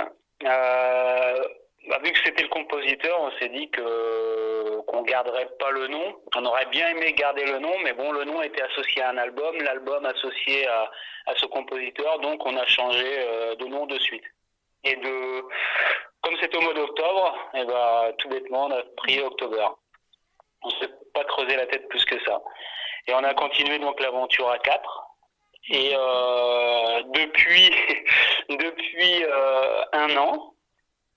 vu que c'était le compositeur, on s'est dit qu'on garderait pas le nom. On aurait bien aimé garder le nom, mais bon, le nom était associé à un album, l'album associé à ce compositeur, donc on a changé de nom de suite. Et comme c'était au mois d'octobre, et tout bêtement, on a pris October. On s'est pas creusé la tête plus que ça. Et on a continué donc l'aventure à 4. Et depuis un an,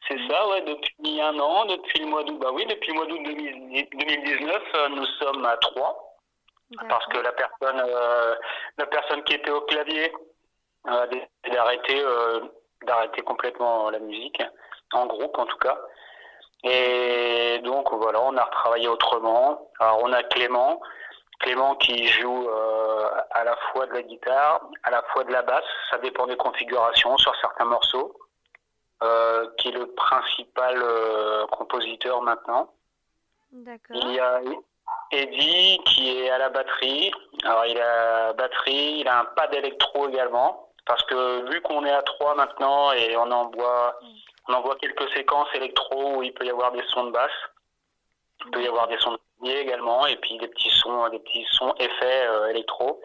c'est ça, ouais, depuis un an, depuis le mois d'août, depuis le mois d'août 2019, nous sommes à 3. D'accord. Parce que la personne qui était au clavier a décidé d'arrêter complètement la musique, en groupe en tout cas. Et donc voilà, on a retravaillé autrement. Alors on a Clément qui joue à la fois de la guitare, à la fois de la basse, ça dépend des configurations sur certains morceaux, qui est le principal compositeur maintenant. D'accord. Il y a Eddie qui est à la batterie. Alors il a un pad électro également, parce que vu qu'on est à 3 maintenant et on envoie quelques séquences électro où il peut y avoir des sons de basse, il peut y avoir des sons de clavier également, et puis des petits sons effets électro.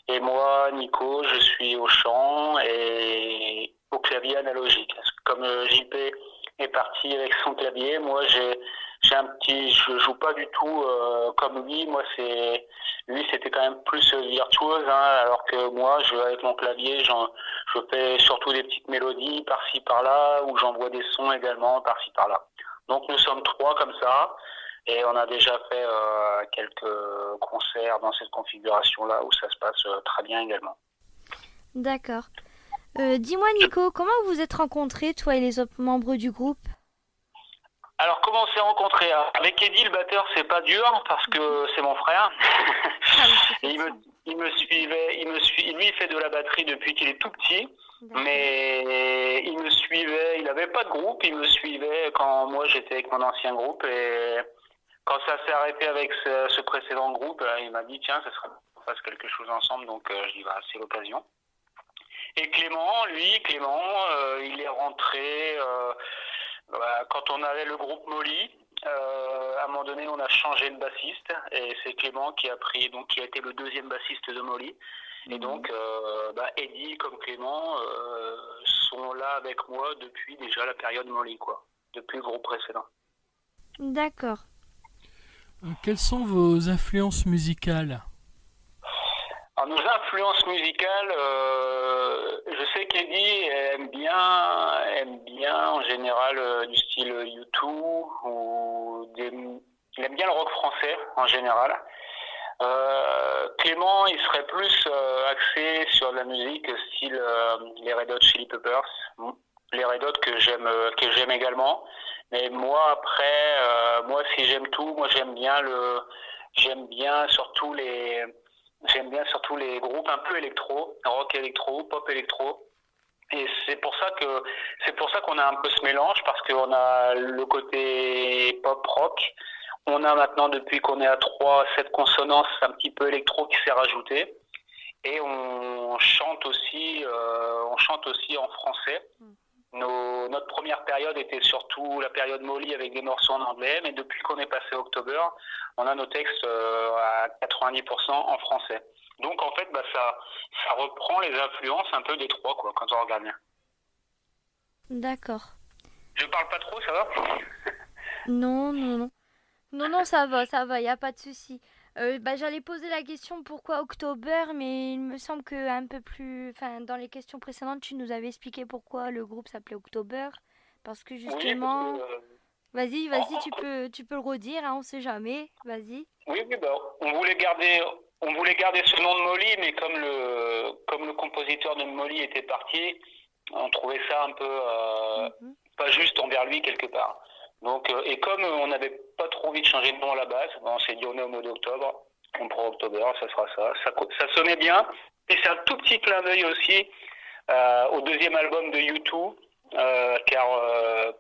Et moi, Nico, je suis au chant et au clavier analogique. Comme JP est parti avec son clavier, moi je joue pas du tout comme lui. Moi lui c'était quand même plus virtuose, alors que moi avec mon clavier je fais surtout des petites mélodies par-ci par-là, ou j'envoie des sons également par-ci par-là. Donc nous sommes 3 comme ça, Et on a déjà fait quelques concerts dans cette configuration-là où ça se passe très bien également. D'accord. Dis-moi Nico, comment vous vous êtes rencontrés, toi et les autres membres du groupe? Alors comment on s'est rencontrés? Avec Eddie, le batteur, c'est pas dur parce que c'est mon frère. Et il me suivait, lui il fait de la batterie depuis qu'il est tout petit. Mais il me suivait, il n'avait pas de groupe, il me suivait quand moi j'étais avec mon ancien groupe, et quand ça s'est arrêté avec ce précédent groupe, il m'a dit tiens, ça serait bien qu'on fasse quelque chose ensemble, donc je dis bah c'est l'occasion. Et Clément, il est rentré quand on avait le groupe Molly. À un moment donné, on a changé de bassiste et c'est Clément qui a été le deuxième bassiste de Molly. Et donc, Eddie comme Clément sont là avec moi depuis déjà la période Molly, quoi, depuis le groupe précédent. D'accord. Quelles sont vos influences musicales? Alors, nos influences musicales, je sais qu'Eddie aime bien en général du style U2 il aime bien le rock français en général. Clément, il serait plus axé sur de la musique style les Red Hot Chili Peppers, les Red Hot que j'aime également. Mais moi après, si j'aime tout, moi j'aime bien surtout les groupes un peu électro, rock électro, pop électro. Et c'est pour ça qu'on a un peu ce mélange, parce qu'on a le côté pop rock. On a maintenant, depuis qu'on est à 7 consonances, un petit peu électro qui s'est rajouté. Et on chante aussi en français. Notre première période était surtout la période Molly avec des morceaux en anglais, mais depuis qu'on est passé à October, on a nos textes à 90% en français. Donc en fait, ça reprend les influences un peu des trois, quoi, quand on regarde bien. D'accord. Je parle pas trop, ça va? Non, ça va, y a pas de souci. J'allais poser la question pourquoi October, mais il me semble que un peu plus, dans les questions précédentes, tu nous avais expliqué pourquoi le groupe s'appelait October, parce que justement, oui, vas-y, tu peux le redire, hein, on sait jamais, vas-y. Oui, on voulait garder ce nom de Molly, mais comme le compositeur de Molly était parti, on trouvait ça un peu pas juste envers lui quelque part. Donc, et comme on n'avait pas trop envie de changer de nom à la base, on s'est dit on est au mois d'octobre, on prend October, ça sera ça. Ça sonnait bien. Et c'est un tout petit clin d'œil aussi au deuxième album de U2, car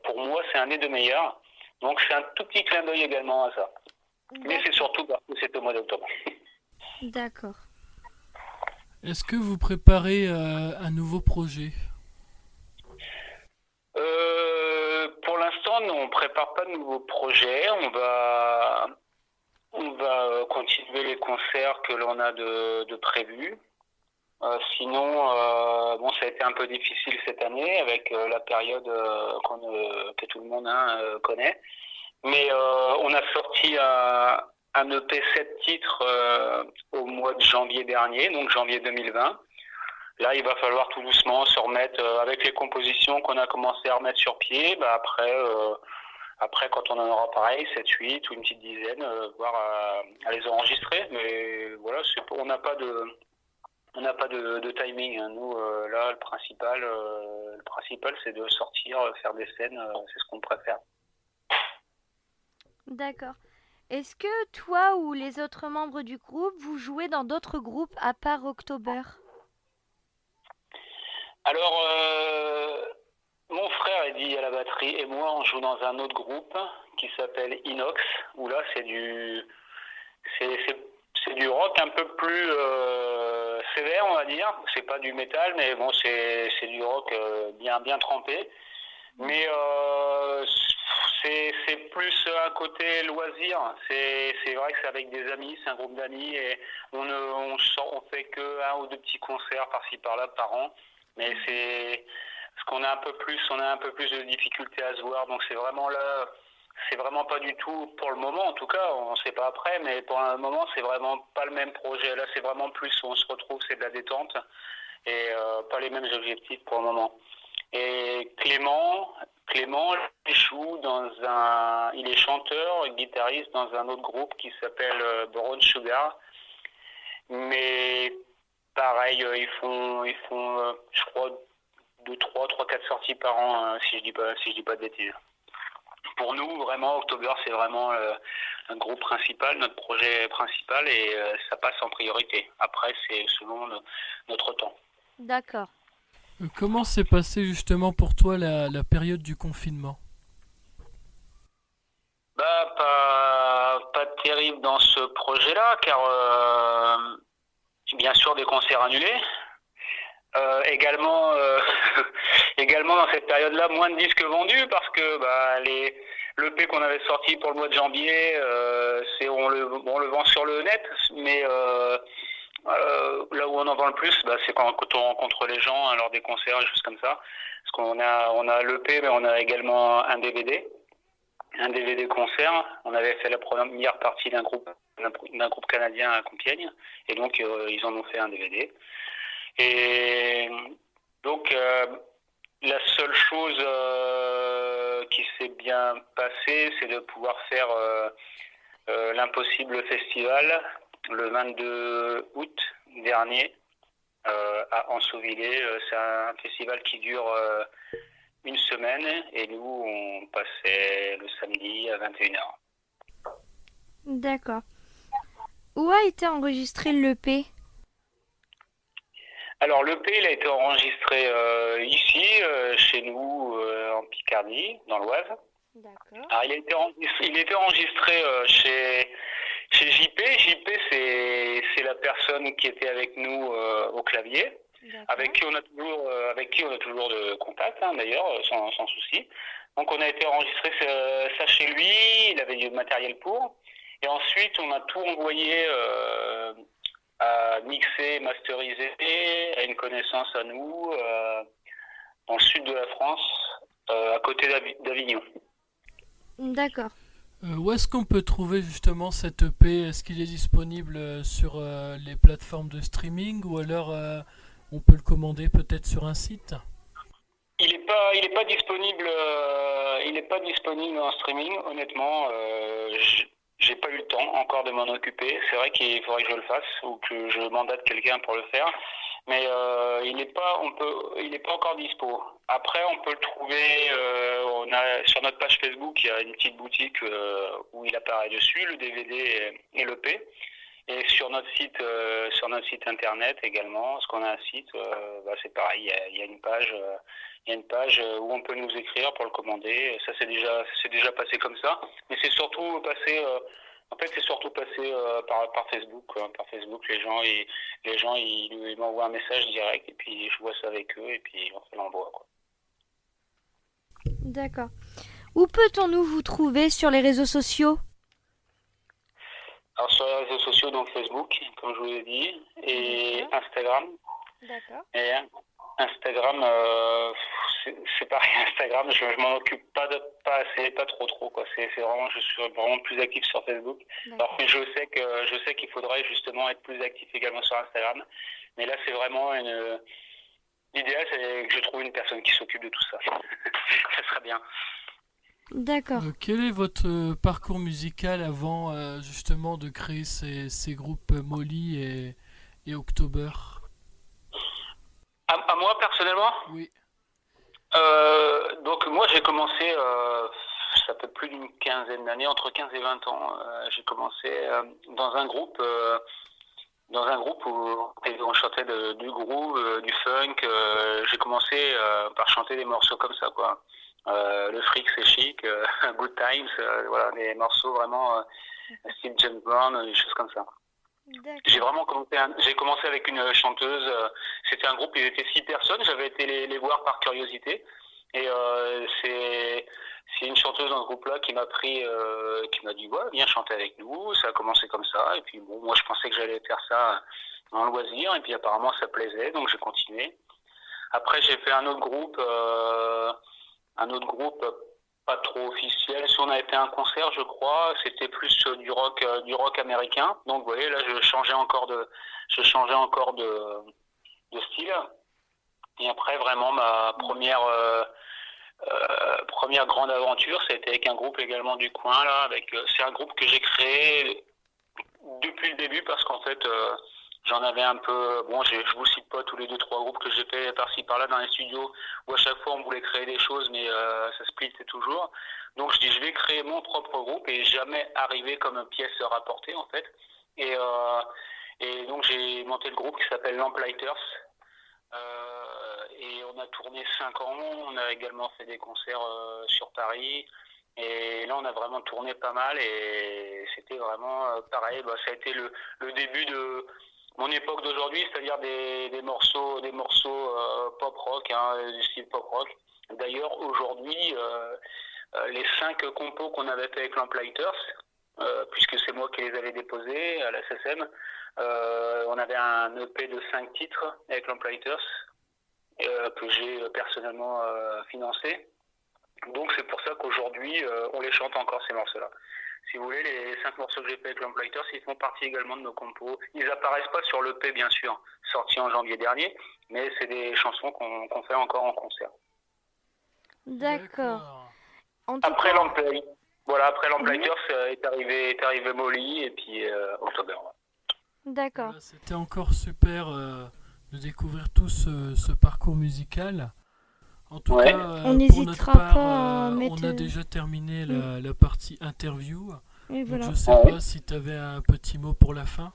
pour moi c'est un des deux meilleurs. Donc c'est un tout petit clin d'œil également à ça. Mais c'est surtout parce que c'est au mois d'octobre. D'accord. Est-ce que vous préparez un nouveau projet? Pour l'instant, non, on ne prépare pas de nouveaux projets. On va continuer les concerts que l'on a de prévus. Sinon, ça a été un peu difficile cette année avec la période que tout le monde connaît. Mais on a sorti un EP 7 titres au mois de janvier dernier, donc janvier 2020. Là, il va falloir tout doucement se remettre avec les compositions qu'on a commencé à remettre sur pied. Après, quand on en aura pareil, 7, 8 ou une petite dizaine, voire à les enregistrer. Mais voilà, on n'a pas de timing. Nous, là, le principal, c'est de sortir, faire des scènes. C'est ce qu'on préfère. D'accord. Est-ce que toi ou les autres membres du groupe, vous jouez dans d'autres groupes à part October? Alors, mon frère Eddie à la batterie et moi, on joue dans un autre groupe qui s'appelle Inox, où là, c'est du rock un peu plus sévère, on va dire. C'est pas du métal, mais bon, c'est du rock bien trempé. Mais c'est plus un côté loisir. C'est vrai que c'est avec des amis, c'est un groupe d'amis, et on fait que 1 ou 2 petits concerts par-ci par-là par an. Mais c'est parce qu'on a un peu plus de difficultés à se voir, donc c'est vraiment pas du tout pour le moment, en tout cas, on ne sait pas après, mais pour le moment c'est vraiment pas le même projet. Là c'est vraiment plus où on se retrouve, c'est de la détente et pas les mêmes objectifs pour le moment. Et Clément il est chanteur et guitariste dans un autre groupe qui s'appelle Brown Sugar. Mais pareil, ils font, je crois, 3-4 sorties par an, si je dis pas de bêtises. Pour nous, vraiment, October, c'est vraiment un groupe principal, notre projet principal, et ça passe en priorité. Après, c'est selon notre temps. D'accord. Comment s'est passée justement pour toi la période du confinement? Pas terrible dans ce projet-là, car bien sûr des concerts annulés. Également dans cette période-là, moins de disques vendus parce que l'EP qu'on avait sorti pour le mois de janvier, on le vend sur le net, mais là où on en vend le plus, c'est quand on rencontre les gens lors des concerts, des choses comme ça. Parce qu'on a l'EP, mais on a également un DVD concert. On avait fait la première partie d'un groupe canadien à Compiègne, et donc ils en ont fait un DVD. Et donc la seule chose qui s'est bien passée, c'est de pouvoir faire l'Impossible Festival le 22 août dernier à Ansauvillers. C'est un festival qui dure une semaine, et nous on passait le samedi à 21h. D'accord. Où a été enregistré l'EP? Alors l'EP, il a été enregistré ici, chez nous, en Picardie, dans l'Oise. D'accord. Alors il a été enregistré chez JP. JP, c'est la personne qui était avec nous au clavier, avec qui on a toujours de contact, d'ailleurs, sans souci. Donc on a été enregistré ça chez lui, il avait du matériel pour. Et ensuite, on a tout envoyé à mixer, masteriser à une connaissance à nous, dans le sud de la France, à côté d'Avignon. D'accord. Où est-ce qu'on peut trouver justement cette EP? Est-ce qu'il est disponible sur les plateformes de streaming, ou alors on peut le commander peut-être sur un site? Il est pas disponible en streaming, honnêtement. J'ai pas eu le temps encore de m'en occuper. C'est vrai qu'il faudrait que je le fasse, ou que je mandate quelqu'un pour le faire. Mais il n'est pas encore dispo. Après, on peut le trouver. Sur notre page Facebook, il y a une petite boutique où il apparaît dessus, le DVD et l'EP. Et sur notre site internet également, parce qu'on a un site, c'est pareil. Il y a une page où on peut nous écrire pour le commander. Ça c'est déjà passé comme ça. Mais c'est surtout passé. C'est surtout passé par Facebook. Par Facebook, les gens ils m'envoient un message direct, et puis je vois ça avec eux, et puis on fait l'envoi, quoi. D'accord. Où peut-on vous trouver sur les réseaux sociaux? Alors sur les réseaux sociaux, donc Facebook, comme je vous l'ai dit, et Instagram. D'accord. Et Instagram, c'est pareil. Instagram, je m'en occupe pas assez, pas trop, quoi. C'est vraiment, je suis vraiment plus actif sur Facebook. Alors que je sais qu'il faudrait justement être plus actif également sur Instagram. Mais là, c'est vraiment l'idéal, c'est que je trouve une personne qui s'occupe de tout ça. Ça serait bien. D'accord. Quel est votre parcours musical avant justement de créer ces groupes Molly et October? À moi personnellement? Oui. Donc moi j'ai commencé, ça fait plus d'une quinzaine d'années, entre 15 et 20 ans. J'ai commencé dans un groupe où on chantait du groove, du funk. J'ai commencé par chanter des morceaux comme ça, quoi. Le fric c'est chic, Good Times, voilà, des morceaux vraiment style James Brown, des choses comme ça. J'ai commencé avec une chanteuse. C'était un groupe, ils étaient 6 personnes. J'avais été les voir par curiosité, et c'est une chanteuse dans ce groupe-là qui m'a dit ouais, viens chanter avec nous. Ça a commencé comme ça, et puis bon, moi je pensais que j'allais faire ça en loisir, et puis apparemment ça plaisait, donc j'ai continué. Après j'ai fait un autre groupe pas trop officiel. Si on a été à un concert, je crois, c'était plus du rock américain. Donc vous voyez, là je changeais encore de style. Et après, vraiment, ma première grande aventure, c'était avec un groupe également du coin, là. C'est un groupe que j'ai créé depuis le début parce qu'en fait, j'en avais un peu. Bon, je vous cite pas tous les 2-3 groupes que j'ai fait par-ci par-là dans les studios où à chaque fois on voulait créer des choses, mais ça splittait toujours. Donc je dis, je vais créer mon propre groupe et jamais arrivé comme une pièce rapportée en fait. Et donc j'ai monté le groupe qui s'appelle Lamplighters. Et on a tourné 5 ans, on a également fait des concerts sur Paris. Et là, on a vraiment tourné pas mal et c'était vraiment pareil. Ça a été le début de mon époque d'aujourd'hui, c'est-à-dire des morceaux pop rock, du style pop rock. D'ailleurs, aujourd'hui, les 5 compos qu'on avait fait avec Lamplighters, puisque c'est moi qui les avais déposés à la SSM, on avait un EP de 5 titres avec Lamplighters que j'ai personnellement financé. Donc c'est pour ça qu'aujourd'hui, on les chante encore ces morceaux-là. Si vous voulez, les 5 morceaux que j'ai fait avec Lamplighters, ils font partie également de nos compos. Ils apparaissent pas sur l'EP, bien sûr, sorti en janvier dernier, mais c'est des chansons qu'on fait encore en concert. D'accord. Après Lamplighters, est arrivé Molly et puis October. D'accord. C'était encore super de découvrir tout ce parcours musical. En tout cas, on n'hésitera pas à mettre... on a déjà terminé la partie interview. Et voilà. Donc, je sais pas si tu avais un petit mot pour la fin.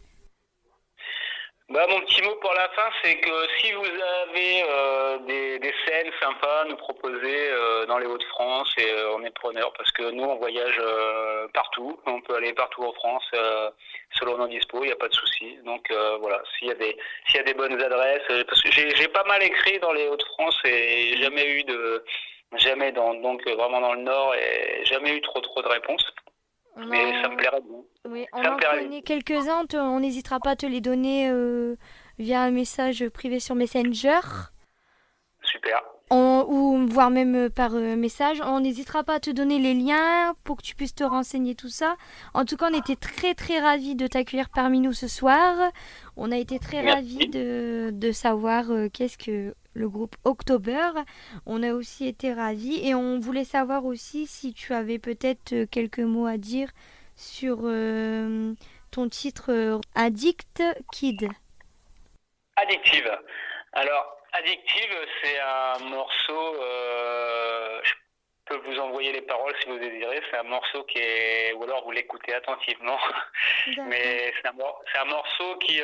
Mon petit mot pour la fin, c'est que si vous avez des scènes sympas à nous proposer dans les Hauts-de-France, et on est preneurs parce que nous on voyage partout, on peut aller partout en France selon nos dispos, il n'y a pas de souci. Donc voilà, s'il y a des bonnes adresses, parce que j'ai pas mal écrit dans les Hauts-de-France et donc vraiment dans le Nord et jamais eu trop de réponses. Mais ça me plairait bien. Oui, on en connaît quelques-uns, on n'hésitera pas à te les donner via un message privé sur Messenger. Super. Ou voire même par message. On n'hésitera pas à te donner les liens pour que tu puisses te renseigner tout ça. En tout cas, on était très très ravis de t'accueillir parmi nous ce soir. On a été très ravis de savoir qu'est-ce que le groupe October. On a aussi été ravis et on voulait savoir aussi si tu avais peut-être quelques mots à dire sur ton titre Addict Kid. Addictive. Alors, Addictive, c'est un morceau, je peux vous envoyer les paroles si vous désirez, c'est un morceau qui est, ou alors vous l'écoutez attentivement, mais c'est un morceau qui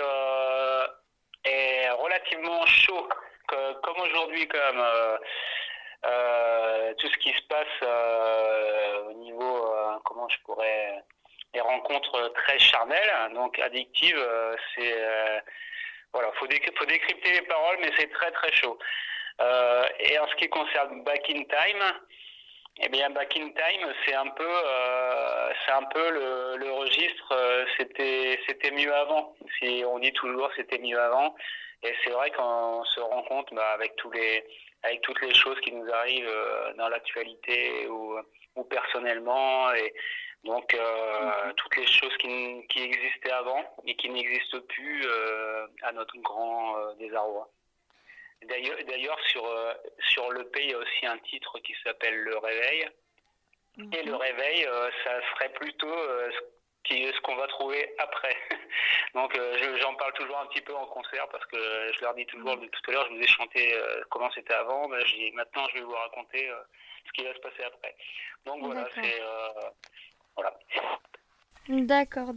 est relativement chaud, comme aujourd'hui, comme tout ce qui se passe au niveau, comment je pourrais, les rencontres très charnelles, donc Addictive, c'est... Voilà, faut décrypter les paroles, mais c'est très très chaud. Et en ce qui concerne Back in Time, eh bien Back in Time, c'est un peu le registre. C'était mieux avant. Si on dit toujours c'était mieux avant, et c'est vrai qu'on se rend compte avec toutes les choses qui nous arrivent dans l'actualité ou personnellement et donc toutes les choses qui existaient avant et qui n'existent plus à notre grand désarroi. D'ailleurs sur l'EP, il y a aussi un titre qui s'appelle Le Réveil. Et le réveil, ça serait plutôt ce qu'on va trouver après. Donc j'en parle toujours un petit peu en concert parce que je leur dis toujours, tout à l'heure je vous ai chanté comment c'était avant, maintenant je vais vous raconter ce qui va se passer après. Donc voilà, c'est... Voilà. D'accord.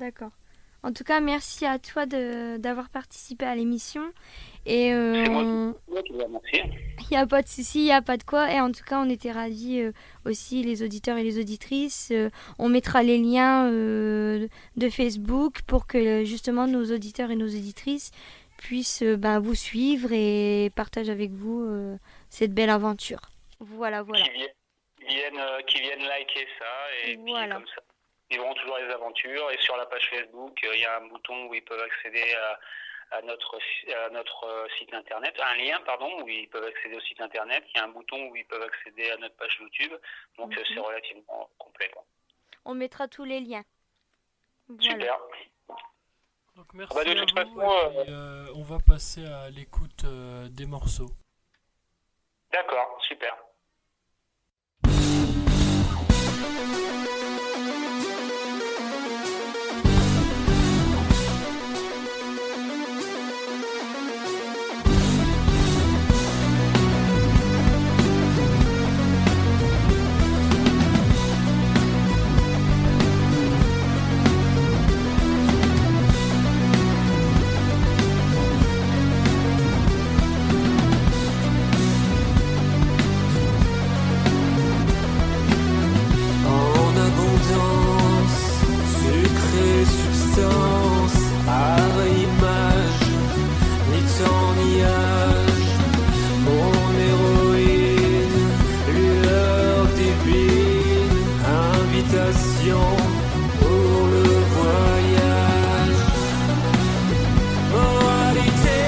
En tout cas, merci à toi d'avoir participé à l'émission. Et c'est moi qui vous remercie. Il n'y a pas de souci, il n'y a pas de quoi. Et en tout cas, on était ravis aussi, les auditeurs et les auditrices. On mettra les liens de Facebook pour que justement nos auditeurs et nos auditrices puissent vous suivre et partager avec vous cette belle aventure. Voilà. Qui viennent liker ça et puis comme ça. Ils verront toujours les aventures et sur la page Facebook, il y a un bouton où ils peuvent accéder à notre site internet, un lien où ils peuvent accéder au site internet. Il y a un bouton où ils peuvent accéder à notre page YouTube, donc c'est relativement complet. On mettra tous les liens. Voilà. Super. Donc merci de toute façon, on va passer à l'écoute des morceaux. D'accord, super. En abondance, sucré, substance, art et image, ni temps ni âge, mon héroïne, lueur divine, invitation pour le voyage, moralité,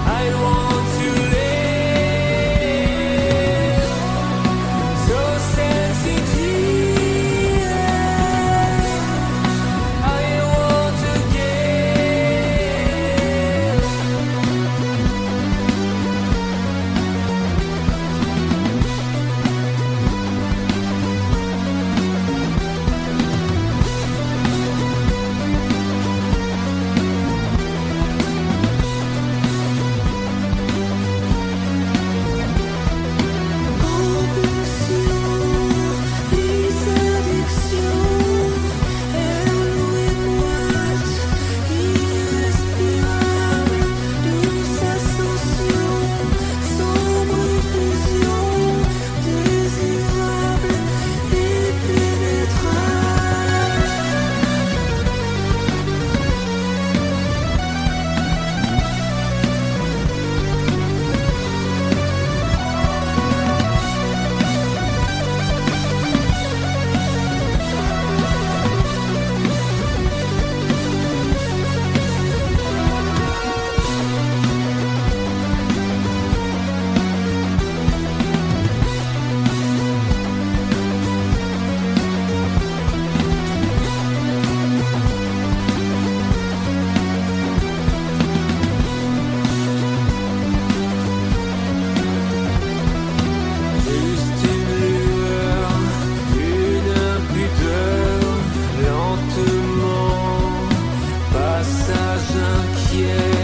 I want to live. So sensitive, I want to give. Les addictions, elle et moite, irrespirable, douce ascension, sombre fusion, désirable, impénétrable. Juste une lueur, une impudeur, lentement, passage inquiet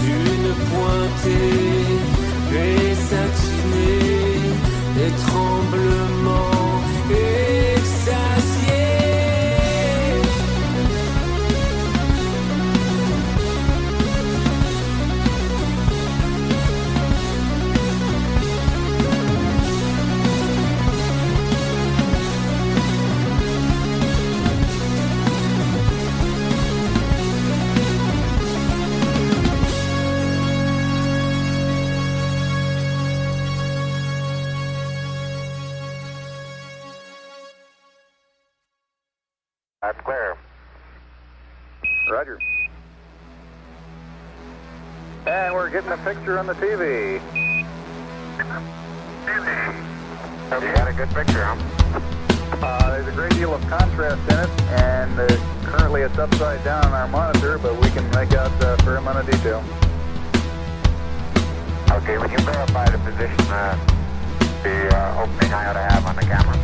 d'une pointée, paix satinée, des tremblements extasiés. That's clear. Roger. And we're getting a picture on the TV. You got a good picture, huh? There's a great deal of contrast in it, and currently it's upside down on our monitor, but we can make out a fair amount of detail. Okay, would you verify the position the opening I ought to have on the camera?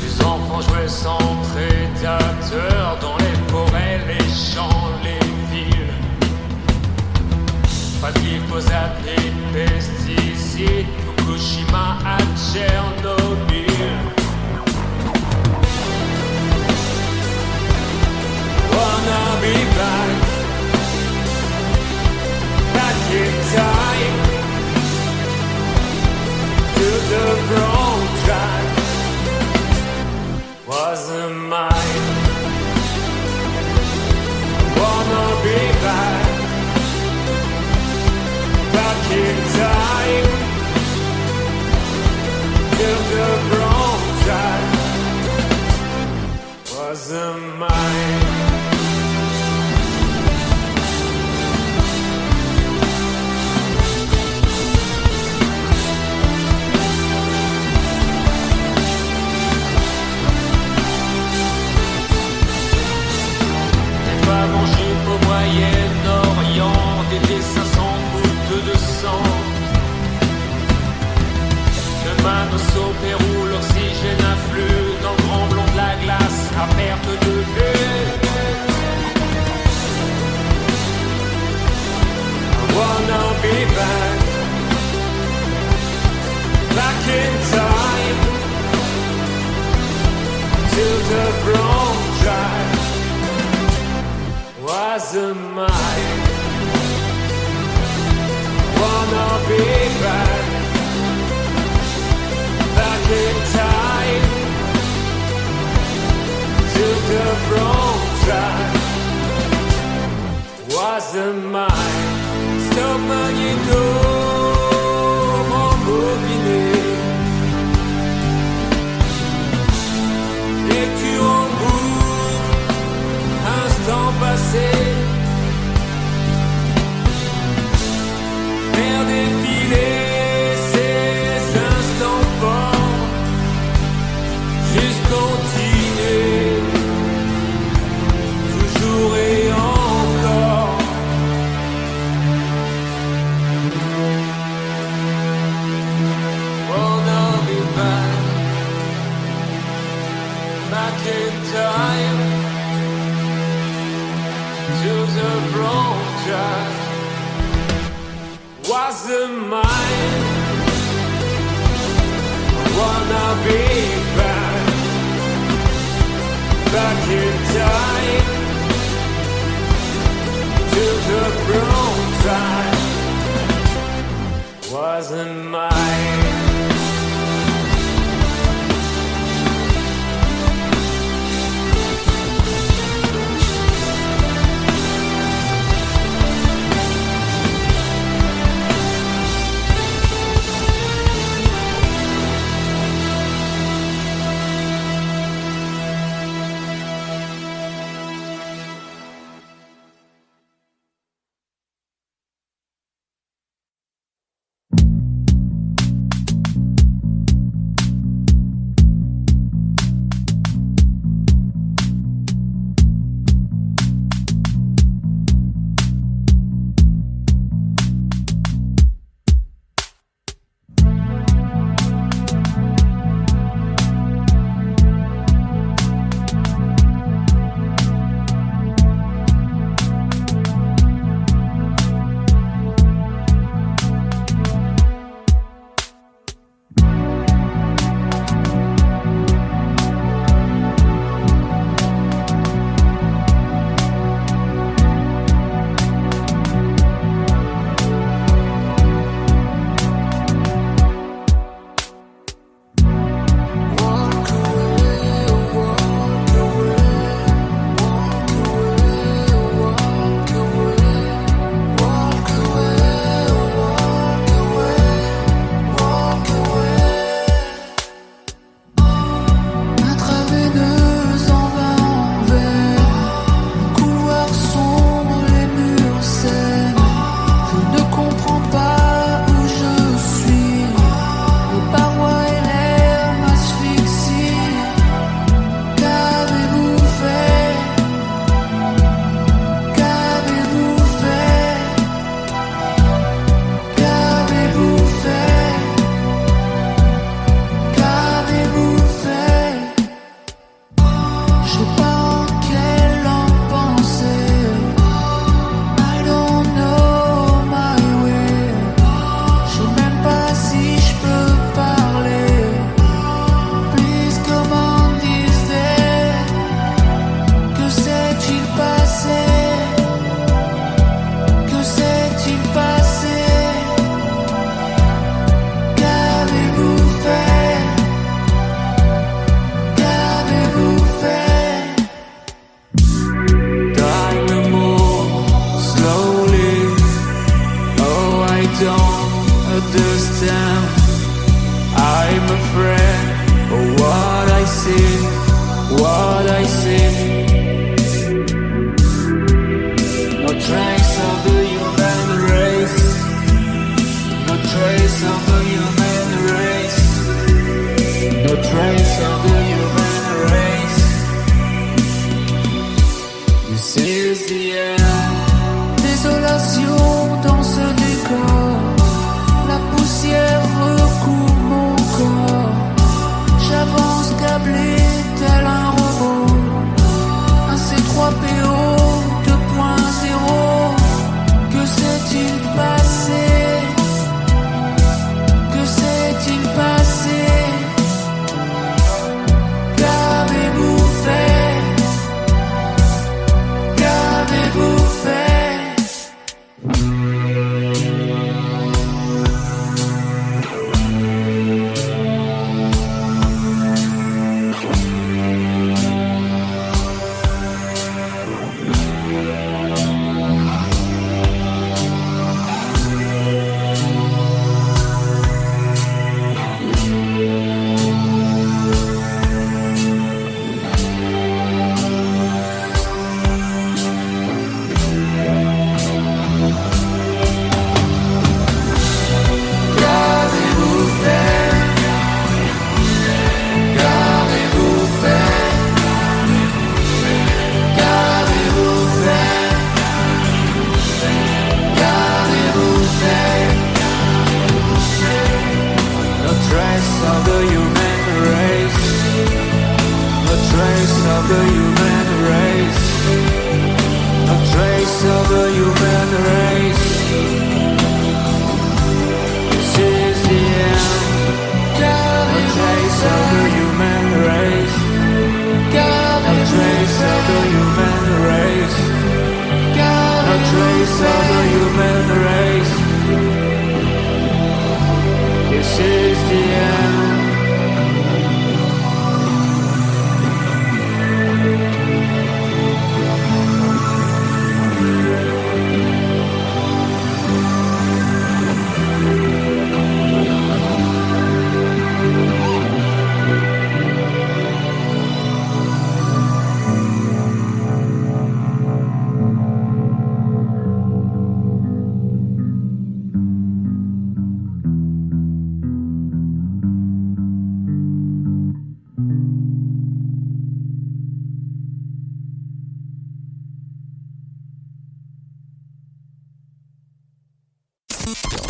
Les enfants jouaient sans prédateurs dans les forêts, les champs, les villes. Pas de glyphosate, les pesticides, Fukushima à Tchernobyl. Wanna be back in time to the wrong track. Wasn't mine. Wanna be back in time. Till the wrong track. Wasn't mine. tes 500 gouttes de sang. Demain nos au Pérou, l'oxygène afflue dans le grand blond de la glace à perte de vue. I wanna be back in time till the brown drive wasn't mine. Wanna be back in time till the brown drive wasn't mine. Stop magnéto rembobiné. Lecture en boucle, instant passé. Faire défiler ces instants forts, juste continuer, toujours et encore. Wanna be back in time to the brown drive wasn't mine. Wanna be back in time to the brown drive wasn't mine.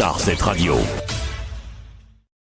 Star 7 Radio.